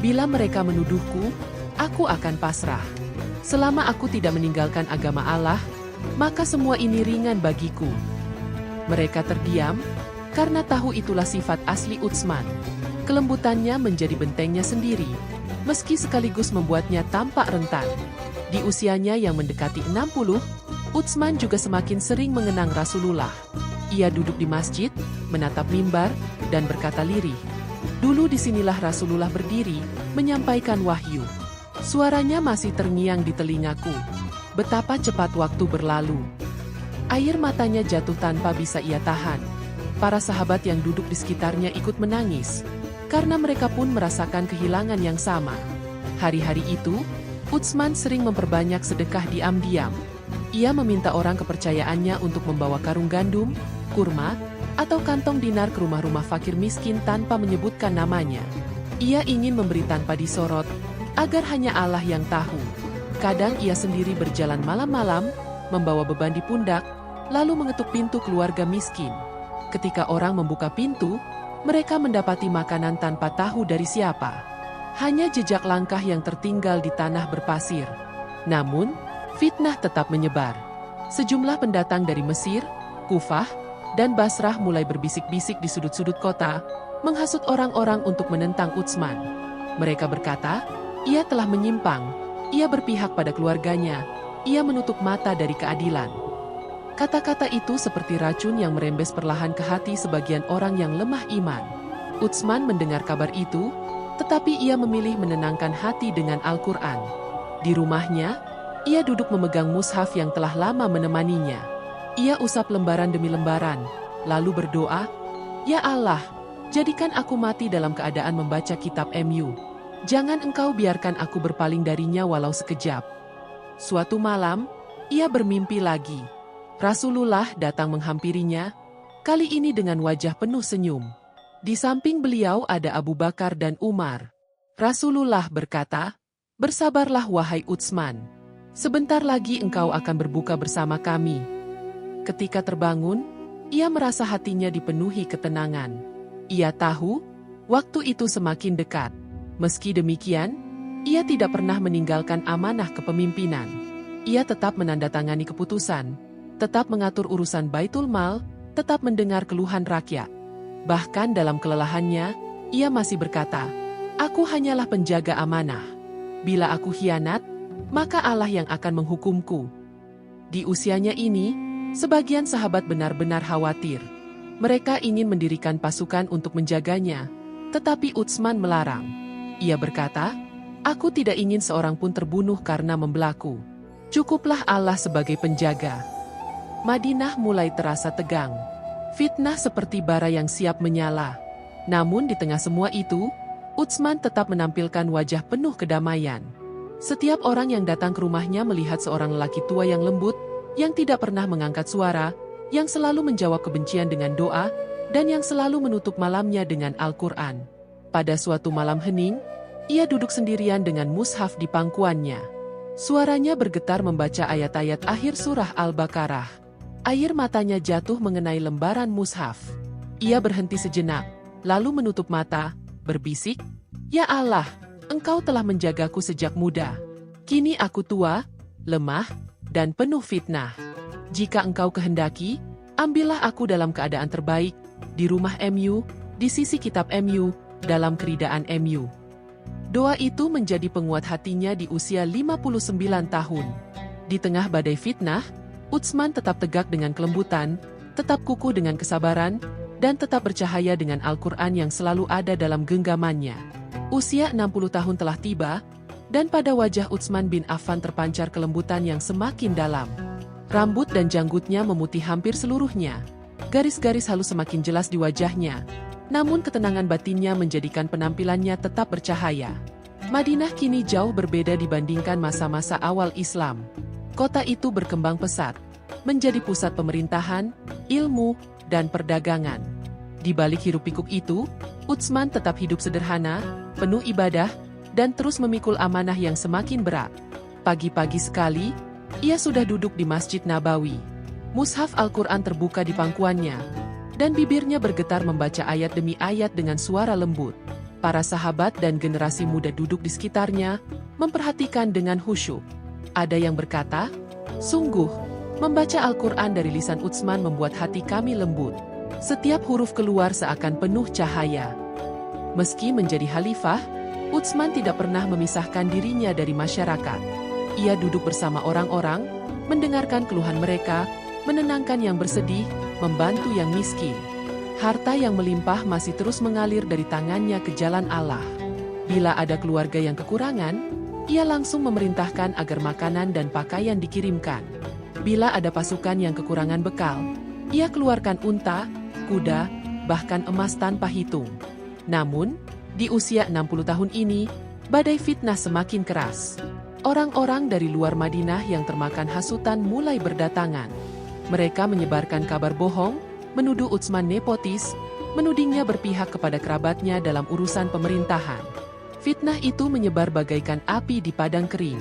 Bila mereka menuduhku, aku akan pasrah. Selama aku tidak meninggalkan agama Allah, maka semua ini ringan bagiku." Mereka terdiam, karena tahu itulah sifat asli Utsman. Kelembutannya menjadi bentengnya sendiri, meski sekaligus membuatnya tampak rentan. Di usianya yang mendekati 60, Utsman juga semakin sering mengenang Rasulullah. Ia duduk di masjid, menatap mimbar, dan berkata lirih, "Dulu disinilah Rasulullah berdiri, menyampaikan wahyu. Suaranya masih terngiang di telingaku. Betapa cepat waktu berlalu." Air matanya jatuh tanpa bisa ia tahan. Para sahabat yang duduk di sekitarnya ikut menangis, karena mereka pun merasakan kehilangan yang sama. Hari-hari itu, Utsman sering memperbanyak sedekah diam-diam. Ia meminta orang kepercayaannya untuk membawa karung gandum, kurma, atau kantong dinar ke rumah-rumah fakir miskin tanpa menyebutkan namanya. Ia ingin memberi tanpa disorot, agar hanya Allah yang tahu. Kadang ia sendiri berjalan malam-malam, membawa beban di pundak, lalu mengetuk pintu keluarga miskin. Ketika orang membuka pintu, mereka mendapati makanan tanpa tahu dari siapa. Hanya jejak langkah yang tertinggal di tanah berpasir. Namun, fitnah tetap menyebar. Sejumlah pendatang dari Mesir, Kufah, dan Basrah mulai berbisik-bisik di sudut-sudut kota, menghasut orang-orang untuk menentang Utsman. Mereka berkata, ia telah menyimpang, ia berpihak pada keluarganya, ia menutup mata dari keadilan. Kata-kata itu seperti racun yang merembes perlahan ke hati sebagian orang yang lemah iman. Utsman mendengar kabar itu, tetapi ia memilih menenangkan hati dengan Al-Quran. Di rumahnya, ia duduk memegang mushaf yang telah lama menemaninya. Ia usap lembaran demi lembaran, lalu berdoa, "Ya Allah, jadikan aku mati dalam keadaan membaca kitab MU. Jangan Engkau biarkan aku berpaling darinya walau sekejap." Suatu malam, ia bermimpi lagi. Rasulullah datang menghampirinya, kali ini dengan wajah penuh senyum. Di samping beliau ada Abu Bakar dan Umar. Rasulullah berkata, "Bersabarlah wahai Utsman. Sebentar lagi engkau akan berbuka bersama kami." Ketika terbangun, ia merasa hatinya dipenuhi ketenangan. Ia tahu, waktu itu semakin dekat. Meski demikian, ia tidak pernah meninggalkan amanah kepemimpinan. Ia tetap menandatangani keputusan, tetap mengatur urusan Baitul Mal, tetap mendengar keluhan rakyat. Bahkan dalam kelelahannya, ia masih berkata, "Aku hanyalah penjaga amanah. Bila aku khianat, maka Allah yang akan menghukumku." Di usianya ini, sebagian sahabat benar-benar khawatir. Mereka ingin mendirikan pasukan untuk menjaganya, tetapi Utsman melarang. Ia berkata, "Aku tidak ingin seorang pun terbunuh karena membelaku. Cukuplah Allah sebagai penjaga." Madinah mulai terasa tegang. Fitnah seperti bara yang siap menyala. Namun di tengah semua itu, Utsman tetap menampilkan wajah penuh kedamaian. Setiap orang yang datang ke rumahnya melihat seorang lelaki tua yang lembut, yang tidak pernah mengangkat suara, yang selalu menjawab kebencian dengan doa, dan yang selalu menutup malamnya dengan Al-Quran. Pada suatu malam hening, ia duduk sendirian dengan mushaf di pangkuannya. Suaranya bergetar membaca ayat-ayat akhir surah Al-Baqarah. Air matanya jatuh mengenai lembaran mushaf. Ia berhenti sejenak, lalu menutup mata, berbisik, "Ya Allah, Engkau telah menjagaku sejak muda. Kini aku tua, lemah, dan penuh fitnah. Jika Engkau kehendaki, ambillah aku dalam keadaan terbaik, di rumah MU, di sisi kitab MU, dalam keridaan MU." Doa itu menjadi penguat hatinya di usia 59 tahun. Di tengah badai fitnah, Utsman tetap tegak dengan kelembutan, tetap kukuh dengan kesabaran, dan tetap bercahaya dengan Al-Quran yang selalu ada dalam genggamannya. Usia 60 tahun telah tiba, dan pada wajah Utsman bin Affan terpancar kelembutan yang semakin dalam. Rambut dan janggutnya memutih hampir seluruhnya. Garis-garis halus semakin jelas di wajahnya. Namun ketenangan batinnya menjadikan penampilannya tetap bercahaya. Madinah kini jauh berbeda dibandingkan masa-masa awal Islam. Kota itu berkembang pesat, menjadi pusat pemerintahan, ilmu, dan perdagangan. Di balik hiruk-pikuk itu, Utsman tetap hidup sederhana, penuh ibadah, dan terus memikul amanah yang semakin berat. Pagi-pagi sekali, ia sudah duduk di Masjid Nabawi. Mushaf Al-Quran terbuka di pangkuannya, dan bibirnya bergetar membaca ayat demi ayat dengan suara lembut. Para sahabat dan generasi muda duduk di sekitarnya, memperhatikan dengan khusyuk. Ada yang berkata, "Sungguh, membaca Al-Quran dari lisan Utsman membuat hati kami lembut. Setiap huruf keluar seakan penuh cahaya." Meski menjadi khalifah, Utsman tidak pernah memisahkan dirinya dari masyarakat. Ia duduk bersama orang-orang, mendengarkan keluhan mereka, menenangkan yang bersedih, membantu yang miskin. Harta yang melimpah masih terus mengalir dari tangannya ke jalan Allah. Bila ada keluarga yang kekurangan, ia langsung memerintahkan agar makanan dan pakaian dikirimkan. Bila ada pasukan yang kekurangan bekal, ia keluarkan unta, kuda, bahkan emas tanpa hitung. Namun, di usia 60 tahun ini, badai fitnah semakin keras. Orang-orang dari luar Madinah yang termakan hasutan mulai berdatangan. Mereka menyebarkan kabar bohong, menuduh Utsman nepotis, menudingnya berpihak kepada kerabatnya dalam urusan pemerintahan. Fitnah itu menyebar bagaikan api di padang kering.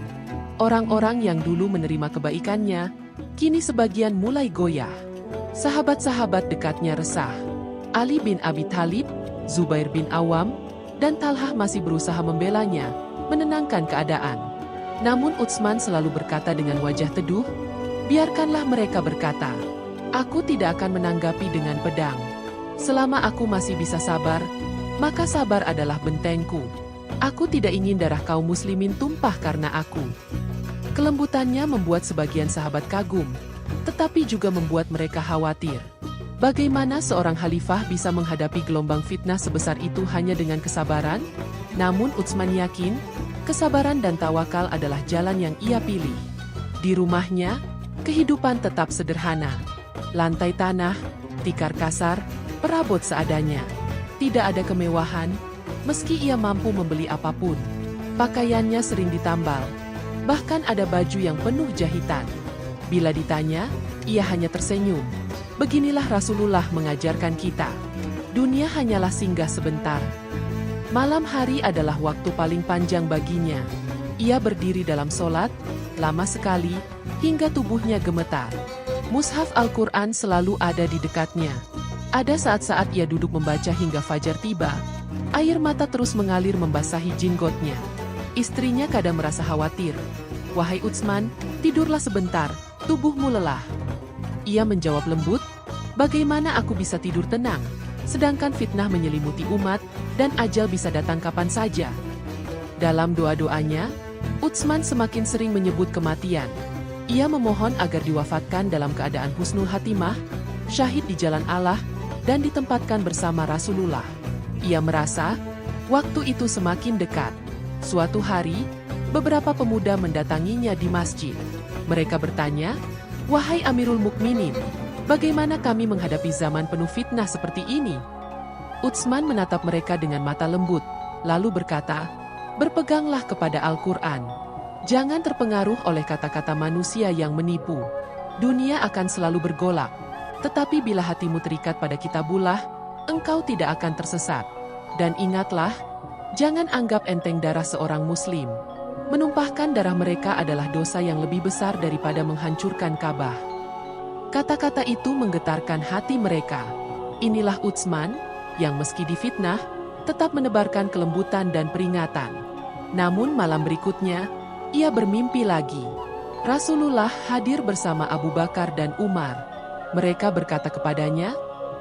Orang-orang yang dulu menerima kebaikannya, kini sebagian mulai goyah. Sahabat-sahabat dekatnya resah. Ali bin Abi Thalib, Zubair bin Awam, dan Talhah masih berusaha membelanya, menenangkan keadaan. Namun Utsman selalu berkata dengan wajah teduh, "Biarkanlah mereka berkata. Aku tidak akan menanggapi dengan pedang. Selama aku masih bisa sabar, maka sabar adalah bentengku. Aku tidak ingin darah kaum muslimin tumpah karena aku." Kelembutannya membuat sebagian sahabat kagum, tetapi juga membuat mereka khawatir. Bagaimana seorang khalifah bisa menghadapi gelombang fitnah sebesar itu hanya dengan kesabaran? Namun Utsman yakin, kesabaran dan tawakal adalah jalan yang ia pilih. Di rumahnya, kehidupan tetap sederhana. Lantai tanah, tikar kasar, perabot seadanya. Tidak ada kemewahan, meski ia mampu membeli apapun. Pakaiannya sering ditambal, bahkan ada baju yang penuh jahitan. Bila ditanya, ia hanya tersenyum. Beginilah Rasulullah mengajarkan kita. Dunia hanyalah singgah sebentar. Malam hari adalah waktu paling panjang baginya. Ia berdiri dalam solat, lama sekali, hingga tubuhnya gemetar. Mushaf Al-Quran selalu ada di dekatnya. Ada saat-saat ia duduk membaca hingga fajar tiba. Air mata terus mengalir membasahi jenggotnya. Istrinya kadang merasa khawatir. "Wahai Utsman, tidurlah sebentar, tubuhmu lelah." Ia menjawab lembut, "Bagaimana aku bisa tidur tenang, sedangkan fitnah menyelimuti umat, dan ajal bisa datang kapan saja." Dalam doa-doanya, Utsman semakin sering menyebut kematian. Ia memohon agar diwafatkan dalam keadaan husnul hatimah, syahid di jalan Allah, dan ditempatkan bersama Rasulullah. Ia merasa, waktu itu semakin dekat. Suatu hari, beberapa pemuda mendatanginya di masjid. Mereka bertanya, "Wahai Amirul Mukminin, bagaimana kami menghadapi zaman penuh fitnah seperti ini?" Utsman menatap mereka dengan mata lembut, lalu berkata, "Berpeganglah kepada Al-Quran. Jangan terpengaruh oleh kata-kata manusia yang menipu. Dunia akan selalu bergolak. Tetapi bila hatimu terikat pada kitabullah, engkau tidak akan tersesat. Dan ingatlah, jangan anggap enteng darah seorang muslim. Menumpahkan darah mereka adalah dosa yang lebih besar daripada menghancurkan Ka'bah." Kata-kata itu menggetarkan hati mereka. Inilah Utsman, yang meski difitnah, tetap menebarkan kelembutan dan peringatan. Namun malam berikutnya, ia bermimpi lagi. Rasulullah hadir bersama Abu Bakar dan Umar. Mereka berkata kepadanya,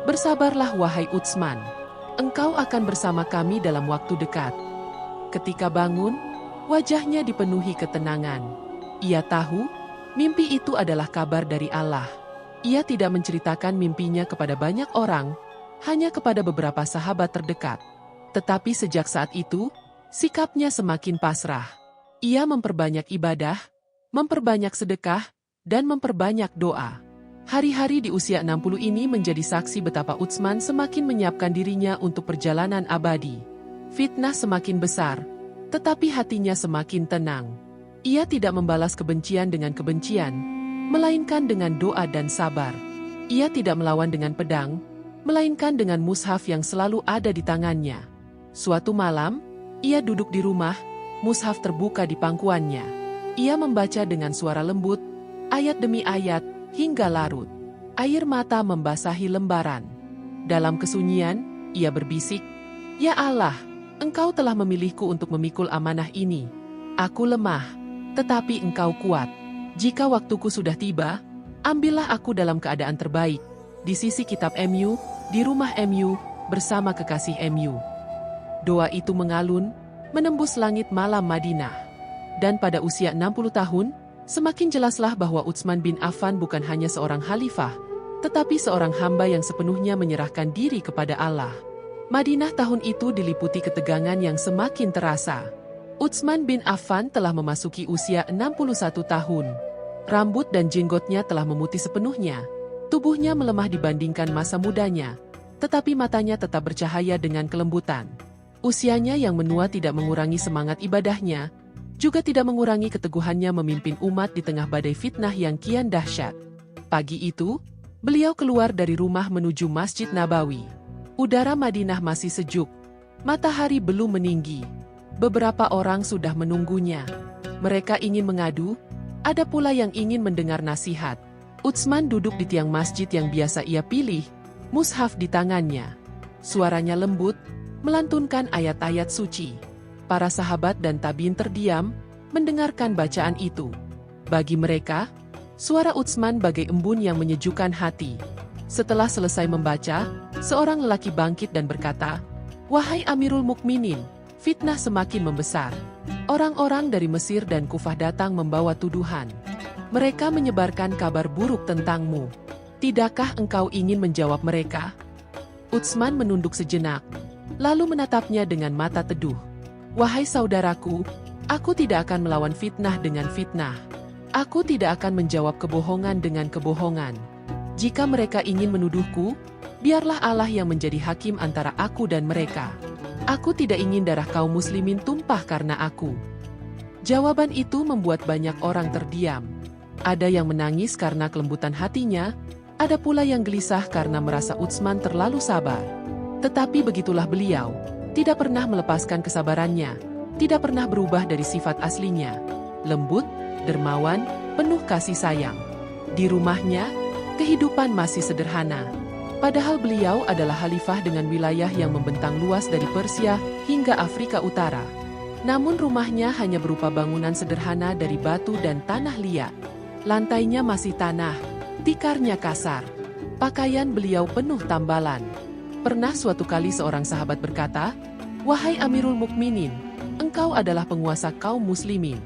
"Bersabarlah wahai Utsman, engkau akan bersama kami dalam waktu dekat." Ketika bangun, wajahnya dipenuhi ketenangan. Ia tahu, mimpi itu adalah kabar dari Allah. Ia tidak menceritakan mimpinya kepada banyak orang, hanya kepada beberapa sahabat terdekat. Tetapi sejak saat itu, sikapnya semakin pasrah. Ia memperbanyak ibadah, memperbanyak sedekah, dan memperbanyak doa. Hari-hari di usia 60 ini menjadi saksi betapa Utsman semakin menyiapkan dirinya untuk perjalanan abadi. Fitnah semakin besar, tetapi hatinya semakin tenang. Ia tidak membalas kebencian dengan kebencian, melainkan dengan doa dan sabar. Ia tidak melawan dengan pedang, melainkan dengan mushaf yang selalu ada di tangannya. Suatu malam, ia duduk di rumah, mushaf terbuka di pangkuannya. Ia membaca dengan suara lembut, ayat demi ayat, hingga larut. Air mata membasahi lembaran. Dalam kesunyian, ia berbisik, "Ya Allah, Engkau telah memilihku untuk memikul amanah ini. Aku lemah, tetapi Engkau kuat. Jika waktuku sudah tiba, ambillah aku dalam keadaan terbaik, di sisi kitab MU, di rumah MU, bersama kekasih MU." Doa itu mengalun, menembus langit malam Madinah. Dan pada usia 60 tahun, semakin jelaslah bahwa Utsman bin Affan bukan hanya seorang khalifah, tetapi seorang hamba yang sepenuhnya menyerahkan diri kepada Allah. Madinah tahun itu diliputi ketegangan yang semakin terasa. Utsman bin Affan telah memasuki usia 61 tahun. Rambut dan jenggotnya telah memutih sepenuhnya. Tubuhnya melemah dibandingkan masa mudanya, tetapi matanya tetap bercahaya dengan kelembutan. Usianya yang menua tidak mengurangi semangat ibadahnya, juga tidak mengurangi keteguhannya memimpin umat di tengah badai fitnah yang kian dahsyat. Pagi itu, beliau keluar dari rumah menuju Masjid Nabawi. Udara Madinah masih sejuk. Matahari belum meninggi. Beberapa orang sudah menunggunya. Mereka ingin mengadu, ada pula yang ingin mendengar nasihat. Utsman duduk di tiang masjid yang biasa ia pilih, mushaf di tangannya. Suaranya lembut, melantunkan ayat-ayat suci. Para sahabat dan tabiin terdiam, mendengarkan bacaan itu. Bagi mereka, suara Utsman bagai embun yang menyejukkan hati. Setelah selesai membaca, seorang lelaki bangkit dan berkata, "Wahai Amirul Mukminin, fitnah semakin membesar. Orang-orang dari Mesir dan Kufah datang membawa tuduhan. Mereka menyebarkan kabar buruk tentangmu. Tidakkah engkau ingin menjawab mereka?" Utsman menunduk sejenak, lalu menatapnya dengan mata teduh. Wahai saudaraku, aku tidak akan melawan fitnah dengan fitnah. Aku tidak akan menjawab kebohongan dengan kebohongan. Jika mereka ingin menuduhku, biarlah Allah yang menjadi hakim antara aku dan mereka. Aku tidak ingin darah kaum muslimin tumpah karena aku. Jawaban itu membuat banyak orang terdiam. Ada yang menangis karena kelembutan hatinya, ada pula yang gelisah karena merasa Utsman terlalu sabar. Tetapi begitulah beliau, tidak pernah melepaskan kesabarannya, tidak pernah berubah dari sifat aslinya. Lembut, dermawan, penuh kasih sayang. Di rumahnya, kehidupan masih sederhana. Padahal beliau adalah khalifah dengan wilayah yang membentang luas dari Persia hingga Afrika Utara. Namun rumahnya hanya berupa bangunan sederhana dari batu dan tanah liat. Lantainya masih tanah, tikarnya kasar. Pakaian beliau penuh tambalan. Pernah suatu kali seorang sahabat berkata, "Wahai Amirul Mukminin, engkau adalah penguasa kaum muslimin.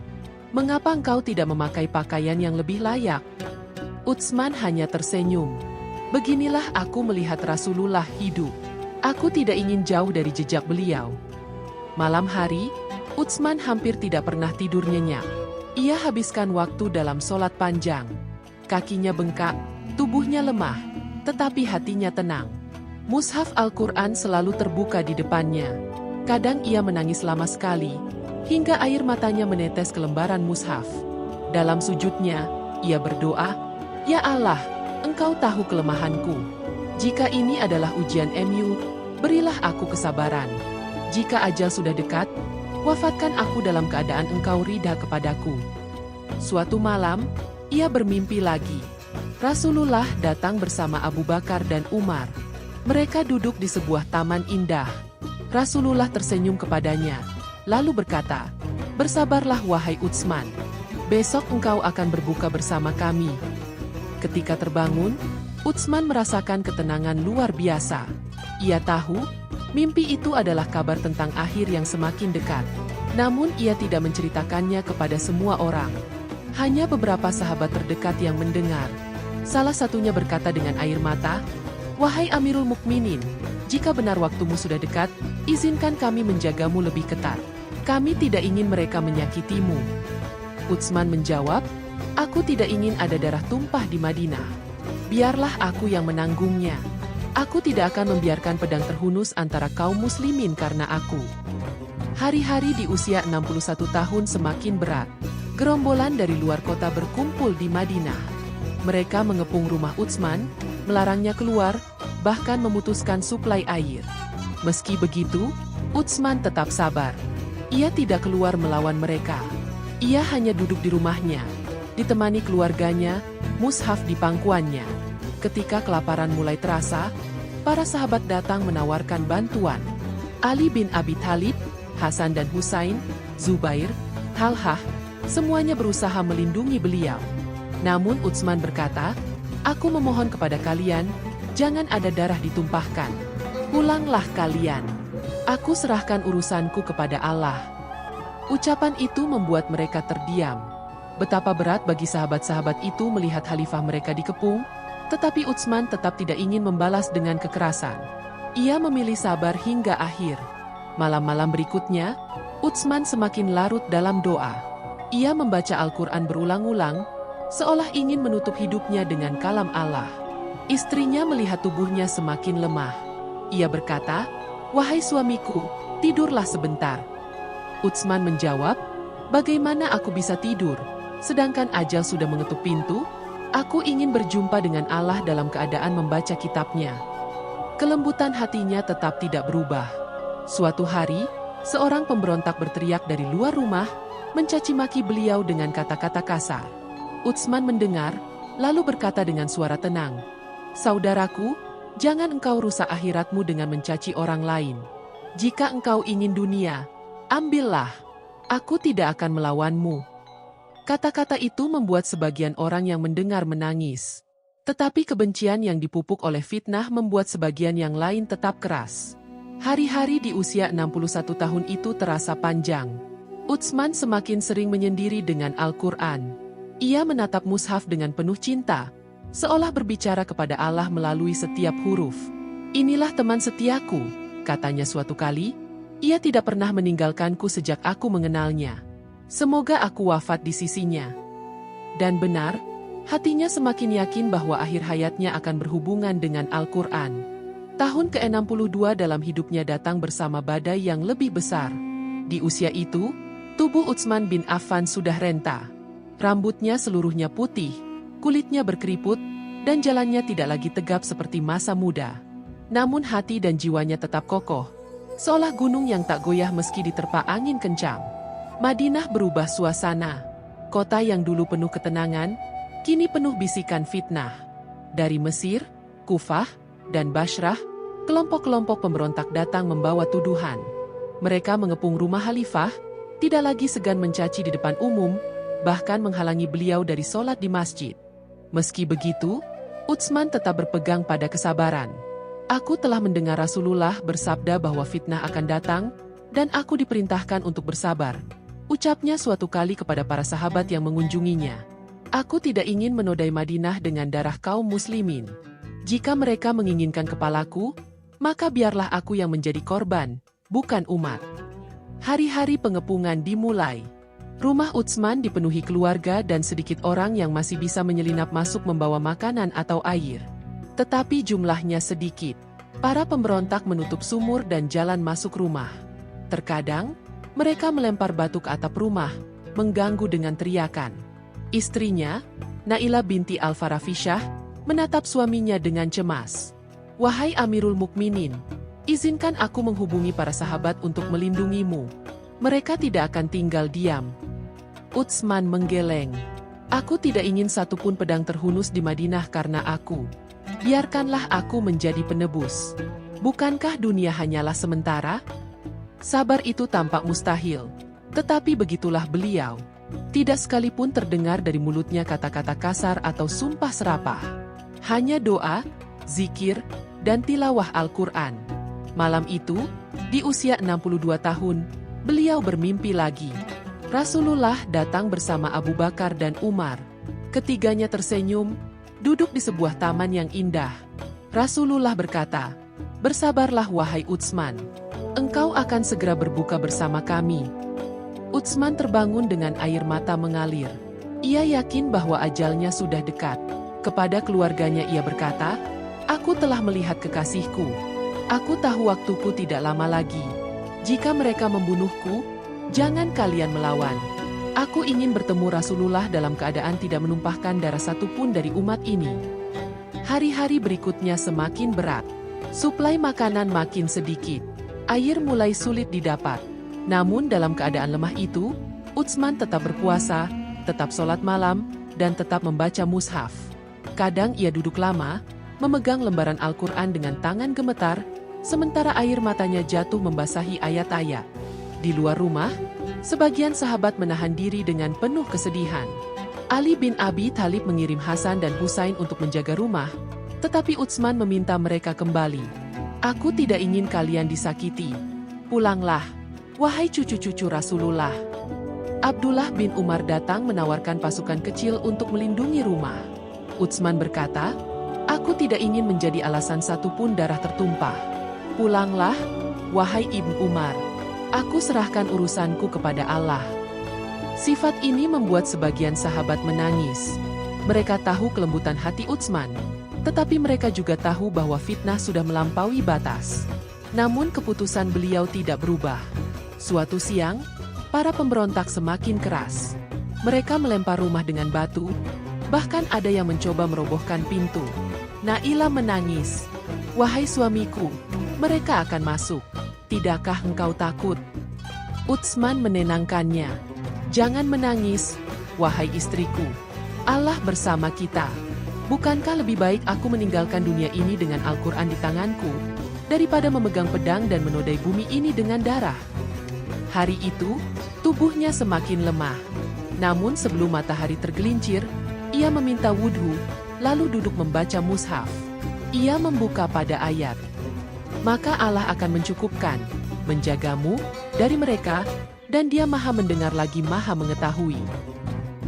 Mengapa engkau tidak memakai pakaian yang lebih layak?" Utsman hanya tersenyum. "Beginilah aku melihat Rasulullah hidup. Aku tidak ingin jauh dari jejak beliau." Malam hari, Utsman hampir tidak pernah tidur nyenyak. Ia habiskan waktu dalam sholat panjang. Kakinya bengkak, tubuhnya lemah, tetapi hatinya tenang. Mushaf Al-Quran selalu terbuka di depannya. Kadang ia menangis lama sekali, hingga air matanya menetes ke lembaran mushaf. Dalam sujudnya, ia berdoa, "Ya Allah, Engkau tahu kelemahanku. Jika ini adalah ujian MU, berilah aku kesabaran. Jika ajal sudah dekat, wafatkan aku dalam keadaan Engkau ridha kepadaku." Suatu malam, ia bermimpi lagi. Rasulullah datang bersama Abu Bakar dan Umar. Mereka duduk di sebuah taman indah. Rasulullah tersenyum kepadanya, lalu berkata, "Bersabarlah wahai Utsman. Besok engkau akan berbuka bersama kami." Ketika terbangun, Utsman merasakan ketenangan luar biasa. Ia tahu, mimpi itu adalah kabar tentang akhir yang semakin dekat. Namun ia tidak menceritakannya kepada semua orang. Hanya beberapa sahabat terdekat yang mendengar. Salah satunya berkata dengan air mata, "Wahai Amirul Mukminin, jika benar waktumu sudah dekat, izinkan kami menjagamu lebih ketat. Kami tidak ingin mereka menyakitimu." Utsman menjawab, "Aku tidak ingin ada darah tumpah di Madinah. Biarlah aku yang menanggungnya. Aku tidak akan membiarkan pedang terhunus antara kaum muslimin karena aku." Hari-hari di usia 61 tahun semakin berat. Gerombolan dari luar kota berkumpul di Madinah. Mereka mengepung rumah Utsman, melarangnya keluar, bahkan memutuskan suplai air. Meski begitu, Utsman tetap sabar. Ia tidak keluar melawan mereka. Ia hanya duduk di rumahnya, ditemani keluarganya, mushaf di pangkuannya. Ketika kelaparan mulai terasa, para sahabat datang menawarkan bantuan. Ali bin Abi Thalib, Hasan dan Husain, Zubair, Talhah, semuanya berusaha melindungi beliau. Namun Utsman berkata, "Aku memohon kepada kalian, jangan ada darah ditumpahkan. Pulanglah kalian. Aku serahkan urusanku kepada Allah." Ucapan itu membuat mereka terdiam. Betapa berat bagi sahabat-sahabat itu melihat khalifah mereka dikepung, tetapi Utsman tetap tidak ingin membalas dengan kekerasan. Ia memilih sabar hingga akhir. Malam-malam berikutnya, Utsman semakin larut dalam doa. Ia membaca Al-Quran berulang-ulang, seolah ingin menutup hidupnya dengan kalam Allah. Istrinya melihat tubuhnya semakin lemah. Ia berkata, "Wahai suamiku, tidurlah sebentar." Utsman menjawab, "Bagaimana aku bisa tidur, sedangkan ajal sudah mengetuk pintu? Aku ingin berjumpa dengan Allah dalam keadaan membaca kitabnya." Kelembutan hatinya tetap tidak berubah. Suatu hari, seorang pemberontak berteriak dari luar rumah, mencaci maki beliau dengan kata-kata kasar. Utsman mendengar, lalu berkata dengan suara tenang, "Saudaraku, jangan engkau rusak akhiratmu dengan mencaci orang lain. Jika engkau ingin dunia, ambillah. Aku tidak akan melawanmu." Kata-kata itu membuat sebagian orang yang mendengar menangis. Tetapi kebencian yang dipupuk oleh fitnah membuat sebagian yang lain tetap keras. Hari-hari di usia 61 tahun itu terasa panjang. Utsman semakin sering menyendiri dengan Al-Quran. Ia menatap mushaf dengan penuh cinta, seolah berbicara kepada Allah melalui setiap huruf. "Inilah teman setiaku," katanya suatu kali, Ia tidak pernah meninggalkanku sejak aku mengenalnya. Semoga aku wafat di sisinya. Dan benar, hatinya semakin yakin bahwa akhir hayatnya akan berhubungan dengan Al-Quran. Tahun ke-62 dalam hidupnya datang bersama badai yang lebih besar. Di usia itu, tubuh Utsman bin Affan sudah renta. Rambutnya seluruhnya putih, kulitnya berkeriput, dan jalannya tidak lagi tegap seperti masa muda. Namun hati dan jiwanya tetap kokoh, seolah gunung yang tak goyah meski diterpa angin kencang. Madinah berubah suasana. Kota yang dulu penuh ketenangan, kini penuh bisikan fitnah. Dari Mesir, Kufah, dan Bashrah, kelompok-kelompok pemberontak datang membawa tuduhan. Mereka mengepung rumah khalifah, tidak lagi segan mencaci di depan umum, bahkan menghalangi beliau dari sholat di masjid. Meski begitu, Utsman tetap berpegang pada kesabaran. Aku telah mendengar Rasulullah bersabda bahwa fitnah akan datang, dan aku diperintahkan untuk bersabar. Ucapnya suatu kali kepada para sahabat yang mengunjunginya. Aku tidak ingin menodai Madinah dengan darah kaum muslimin. Jika mereka menginginkan kepalaku, maka biarlah aku yang menjadi korban, bukan umat. Hari-hari pengepungan dimulai. Rumah Utsman dipenuhi keluarga dan sedikit orang yang masih bisa menyelinap masuk membawa makanan atau air. Tetapi jumlahnya sedikit. Para pemberontak menutup sumur dan jalan masuk rumah. Terkadang, mereka melempar batu ke atap rumah, mengganggu dengan teriakan. Istrinya, Nailah binti Al-Farafishah, menatap suaminya dengan cemas. "Wahai Amirul Mukminin, izinkan aku menghubungi para sahabat untuk melindungimu. Mereka tidak akan tinggal diam." Utsman menggeleng. "Aku tidak ingin satupun pedang terhunus di Madinah karena aku. Biarkanlah aku menjadi penebus. Bukankah dunia hanyalah sementara?" Sabar itu tampak mustahil. Tetapi begitulah beliau. Tidak sekalipun terdengar dari mulutnya kata-kata kasar atau sumpah serapah. Hanya doa, zikir, dan tilawah Al-Quran. Malam itu, di usia 62 tahun, beliau bermimpi lagi. Rasulullah datang bersama Abu Bakar dan Umar. Ketiganya tersenyum, duduk di sebuah taman yang indah. Rasulullah berkata, "Bersabarlah wahai Utsman. Engkau akan segera berbuka bersama kami." Utsman terbangun dengan air mata mengalir. Ia yakin bahwa ajalnya sudah dekat. Kepada keluarganya ia berkata, "Aku telah melihat kekasihku. Aku tahu waktuku tidak lama lagi. Jika mereka membunuhku, jangan kalian melawan. Aku ingin bertemu Rasulullah dalam keadaan tidak menumpahkan darah satupun dari umat ini." Hari-hari berikutnya semakin berat. Suplai makanan makin sedikit. Air mulai sulit didapat. Namun dalam keadaan lemah itu, Utsman tetap berpuasa, tetap sholat malam, dan tetap membaca mushaf. Kadang ia duduk lama, memegang lembaran Al-Quran dengan tangan gemetar, sementara air matanya jatuh membasahi ayat-ayat. Di luar rumah, sebagian sahabat menahan diri dengan penuh kesedihan. Ali bin Abi Thalib mengirim Hasan dan Husain untuk menjaga rumah, tetapi Utsman meminta mereka kembali. "Aku tidak ingin kalian disakiti. Pulanglah, wahai cucu-cucu Rasulullah." Abdullah bin Umar datang menawarkan pasukan kecil untuk melindungi rumah. Utsman berkata, "Aku tidak ingin menjadi alasan satupun darah tertumpah. Pulanglah, wahai Ibnu Umar. Aku serahkan urusanku kepada Allah." Sifat ini membuat sebagian sahabat menangis. Mereka tahu kelembutan hati Utsman, tetapi mereka juga tahu bahwa fitnah sudah melampaui batas. Namun keputusan beliau tidak berubah. Suatu siang, para pemberontak semakin keras. Mereka melempar rumah dengan batu, bahkan ada yang mencoba merobohkan pintu. Nailah menangis. "Wahai suamiku, mereka akan masuk. Tidakkah engkau takut?" Utsman menenangkannya. "Jangan menangis, wahai istriku. Allah bersama kita. Bukankah lebih baik aku meninggalkan dunia ini dengan Al-Quran di tanganku, daripada memegang pedang dan menodai bumi ini dengan darah?" Hari itu, tubuhnya semakin lemah. Namun sebelum matahari tergelincir, ia meminta wudhu, lalu duduk membaca mushaf. Ia membuka pada ayat, "Maka Allah akan mencukupkan, menjagamu, dari mereka, dan Dia Maha mendengar lagi Maha mengetahui."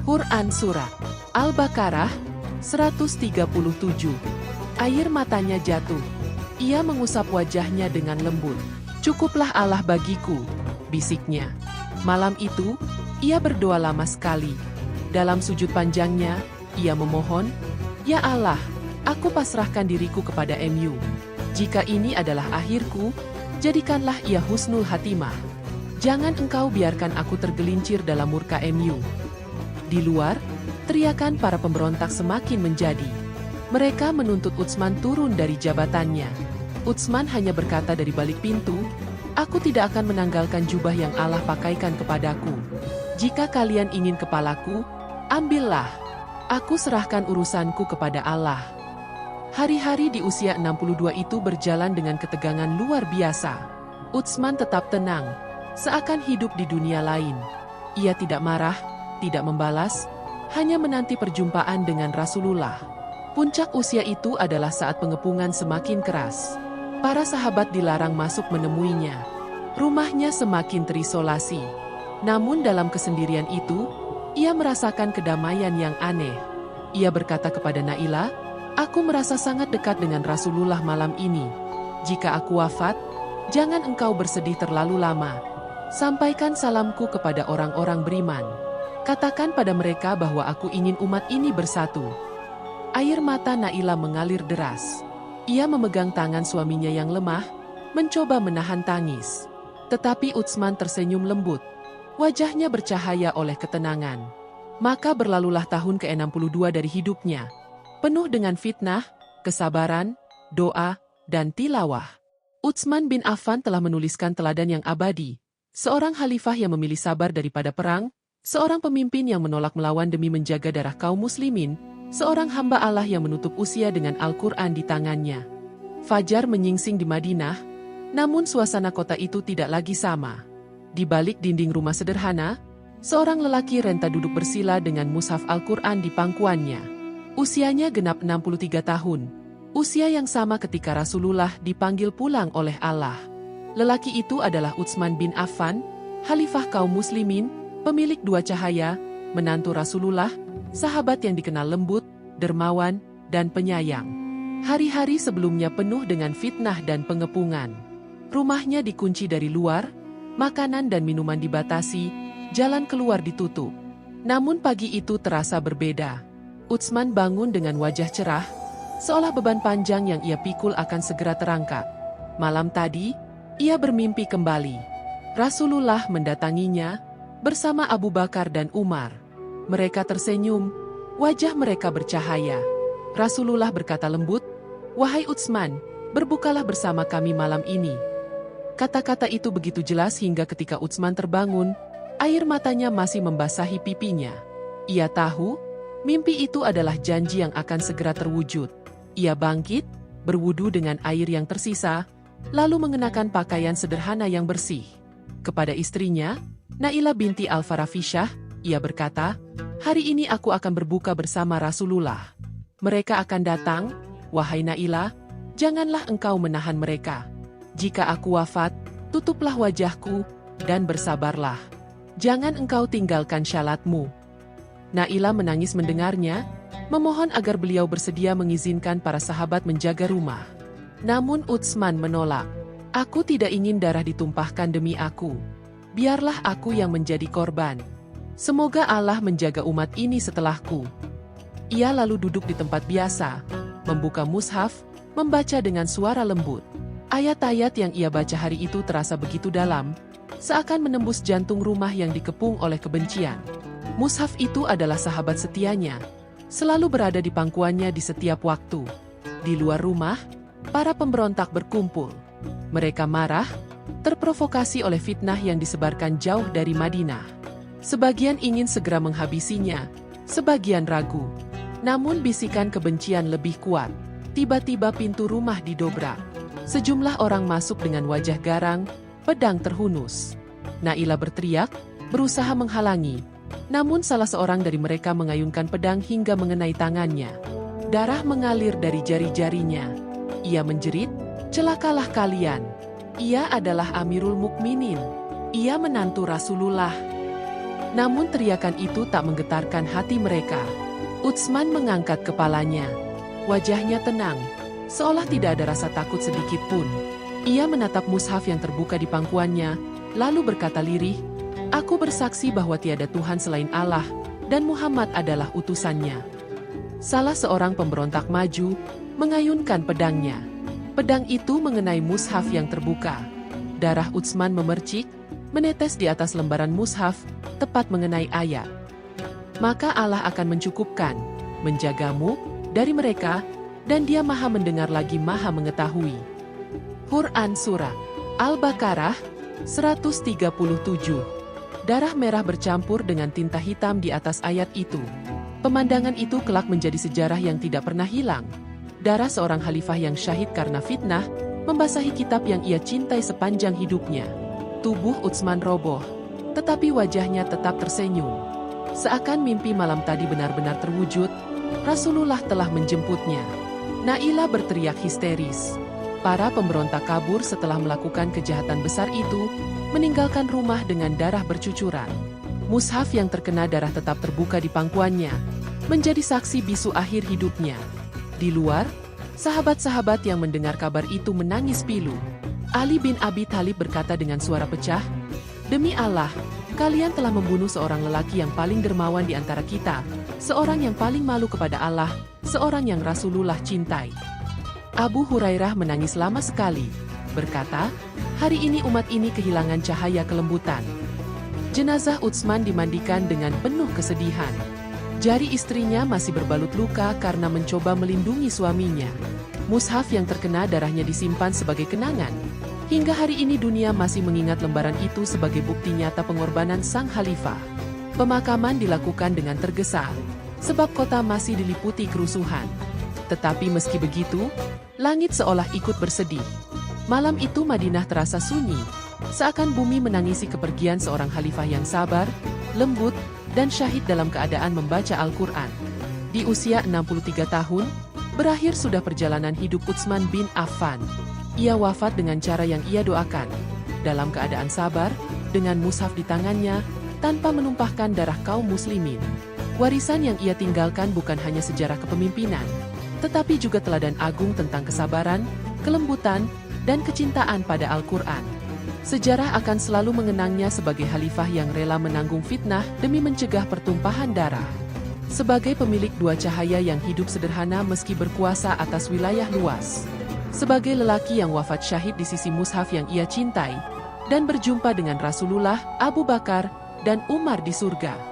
Quran Surat Al-Baqarah 137. Air matanya jatuh. Ia mengusap wajahnya dengan lembut. Cukuplah Allah bagiku, bisiknya. Malam itu, ia berdoa lama sekali. Dalam sujud panjangnya, ia memohon, "Ya Allah, aku pasrahkan diriku kepada MU. Jika ini adalah akhirku, jadikanlah ia husnul hatimah. Jangan engkau biarkan aku tergelincir dalam murka MU." Di luar, teriakan para pemberontak semakin menjadi. Mereka menuntut Utsman turun dari jabatannya. Utsman hanya berkata dari balik pintu, "Aku tidak akan menanggalkan jubah yang Allah pakaikan kepadaku. Jika kalian ingin kepalaku, ambillah. Aku serahkan urusanku kepada Allah." Hari-hari di usia 62 itu berjalan dengan ketegangan luar biasa. Utsman tetap tenang, seakan hidup di dunia lain. Ia tidak marah, tidak membalas, hanya menanti perjumpaan dengan Rasulullah. Puncak usia itu adalah saat pengepungan semakin keras. Para sahabat dilarang masuk menemuinya. Rumahnya semakin terisolasi. Namun dalam kesendirian itu, ia merasakan kedamaian yang aneh. Ia berkata kepada Naila, "Aku merasa sangat dekat dengan Rasulullah malam ini. Jika aku wafat, jangan engkau bersedih terlalu lama. Sampaikan salamku kepada orang-orang beriman. Katakan pada mereka bahwa aku ingin umat ini bersatu." Air mata Naila mengalir deras. Ia memegang tangan suaminya yang lemah, mencoba menahan tangis. Tetapi Utsman tersenyum lembut. Wajahnya bercahaya oleh ketenangan. Maka berlalulah tahun ke-62 dari hidupnya. Penuh dengan fitnah, kesabaran, doa, dan tilawah. Utsman bin Affan telah menuliskan teladan yang abadi. Seorang khalifah yang memilih sabar daripada perang, seorang pemimpin yang menolak melawan demi menjaga darah kaum muslimin, seorang hamba Allah yang menutup usia dengan Al-Quran di tangannya. Fajar menyingsing di Madinah, namun suasana kota itu tidak lagi sama. Di balik dinding rumah sederhana, seorang lelaki renta duduk bersila dengan mushaf Al-Quran di pangkuannya. Usianya genap 63 tahun, usia yang sama ketika Rasulullah dipanggil pulang oleh Allah. Lelaki itu adalah Utsman bin Affan, khalifah kaum muslimin, pemilik dua cahaya, menantu Rasulullah, sahabat yang dikenal lembut, dermawan, dan penyayang. Hari-hari sebelumnya penuh dengan fitnah dan pengepungan. Rumahnya dikunci dari luar, makanan dan minuman dibatasi, jalan keluar ditutup. Namun pagi itu terasa berbeda. Utsman bangun dengan wajah cerah, seolah beban panjang yang ia pikul akan segera terangkat. Malam tadi, ia bermimpi kembali. Rasulullah mendatanginya, bersama Abu Bakar dan Umar. Mereka tersenyum, wajah mereka bercahaya. Rasulullah berkata lembut, "Wahai Utsman, berbukalah bersama kami malam ini." Kata-kata itu begitu jelas hingga ketika Utsman terbangun, air matanya masih membasahi pipinya. Ia tahu, mimpi itu adalah janji yang akan segera terwujud. Ia bangkit, berwudu dengan air yang tersisa, lalu mengenakan pakaian sederhana yang bersih. Kepada istrinya, Naila binti Al-Farafishah, ia berkata, "Hari ini aku akan berbuka bersama Rasulullah. Mereka akan datang, wahai Naila, janganlah engkau menahan mereka. Jika aku wafat, tutuplah wajahku, dan bersabarlah. Jangan engkau tinggalkan syalatmu." Naila menangis mendengarnya, memohon agar beliau bersedia mengizinkan para sahabat menjaga rumah. Namun Utsman menolak. "Aku tidak ingin darah ditumpahkan demi aku. Biarlah aku yang menjadi korban. Semoga Allah menjaga umat ini setelahku." Ia lalu duduk di tempat biasa, membuka mushaf, membaca dengan suara lembut. Ayat-ayat yang ia baca hari itu terasa begitu dalam, seakan menembus jantung rumah yang dikepung oleh kebencian. Mushaf itu adalah sahabat setianya, selalu berada di pangkuannya di setiap waktu. Di luar rumah, para pemberontak berkumpul. Mereka marah, terprovokasi oleh fitnah yang disebarkan jauh dari Madinah. Sebagian ingin segera menghabisinya, sebagian ragu. Namun bisikan kebencian lebih kuat. Tiba-tiba pintu rumah didobrak. Sejumlah orang masuk dengan wajah garang, pedang terhunus. Naila berteriak, berusaha menghalangi. Namun salah seorang dari mereka mengayunkan pedang hingga mengenai tangannya. Darah mengalir dari jari-jarinya. Ia menjerit, "Celakalah kalian. Ia adalah Amirul Mukminin. Ia menantu Rasulullah." Namun teriakan itu tak menggetarkan hati mereka. Utsman mengangkat kepalanya. Wajahnya tenang, seolah tidak ada rasa takut sedikit pun. Ia menatap mushaf yang terbuka di pangkuannya, lalu berkata lirih, "Aku bersaksi bahwa tiada Tuhan selain Allah, dan Muhammad adalah utusannya." Salah seorang pemberontak maju, mengayunkan pedangnya. Pedang itu mengenai mushaf yang terbuka. Darah Utsman memercik, menetes di atas lembaran mushaf, tepat mengenai ayat. "Maka Allah akan mencukupkan, menjagamu, dari mereka, dan Dia Maha mendengar lagi Maha mengetahui." Quran Surah Al-Baqarah 137. Darah merah bercampur dengan tinta hitam di atas ayat itu. Pemandangan itu kelak menjadi sejarah yang tidak pernah hilang. Darah seorang khalifah yang syahid karena fitnah, membasahi kitab yang ia cintai sepanjang hidupnya. Tubuh Utsman roboh, tetapi wajahnya tetap tersenyum. Seakan mimpi malam tadi benar-benar terwujud, Rasulullah telah menjemputnya. Nailah berteriak histeris. Para pemberontak kabur setelah melakukan kejahatan besar itu, meninggalkan rumah dengan darah bercucuran. Mushaf yang terkena darah tetap terbuka di pangkuannya, menjadi saksi bisu akhir hidupnya. Di luar, sahabat-sahabat yang mendengar kabar itu menangis pilu. Ali bin Abi Thalib berkata dengan suara pecah, "Demi Allah, kalian telah membunuh seorang lelaki yang paling dermawan di antara kita, seorang yang paling malu kepada Allah, seorang yang Rasulullah cintai." Abu Hurairah menangis lama sekali, berkata, "Hari ini umat ini kehilangan cahaya kelembutan." Jenazah Utsman dimandikan dengan penuh kesedihan. Jari istrinya masih berbalut luka karena mencoba melindungi suaminya. Mushaf yang terkena darahnya disimpan sebagai kenangan. Hingga hari ini dunia masih mengingat lembaran itu sebagai bukti nyata pengorbanan sang khalifah. Pemakaman dilakukan dengan tergesa, sebab kota masih diliputi kerusuhan. Tetapi meski begitu, langit seolah ikut bersedih. Malam itu Madinah terasa sunyi, seakan bumi menangisi kepergian seorang khalifah yang sabar, lembut, dan syahid dalam keadaan membaca Al-Quran. Di usia 63 tahun, berakhir sudah perjalanan hidup Utsman bin Affan. Ia wafat dengan cara yang ia doakan, dalam keadaan sabar, dengan mushaf di tangannya, tanpa menumpahkan darah kaum muslimin. Warisan yang ia tinggalkan bukan hanya sejarah kepemimpinan, tetapi juga teladan agung tentang kesabaran, kelembutan, dan kecintaan pada Al-Quran. Sejarah akan selalu mengenangnya sebagai khalifah yang rela menanggung fitnah demi mencegah pertumpahan darah. Sebagai pemilik dua cahaya yang hidup sederhana meski berkuasa atas wilayah luas. Sebagai lelaki yang wafat syahid di sisi mushaf yang ia cintai, dan berjumpa dengan Rasulullah, Abu Bakar, dan Umar di surga.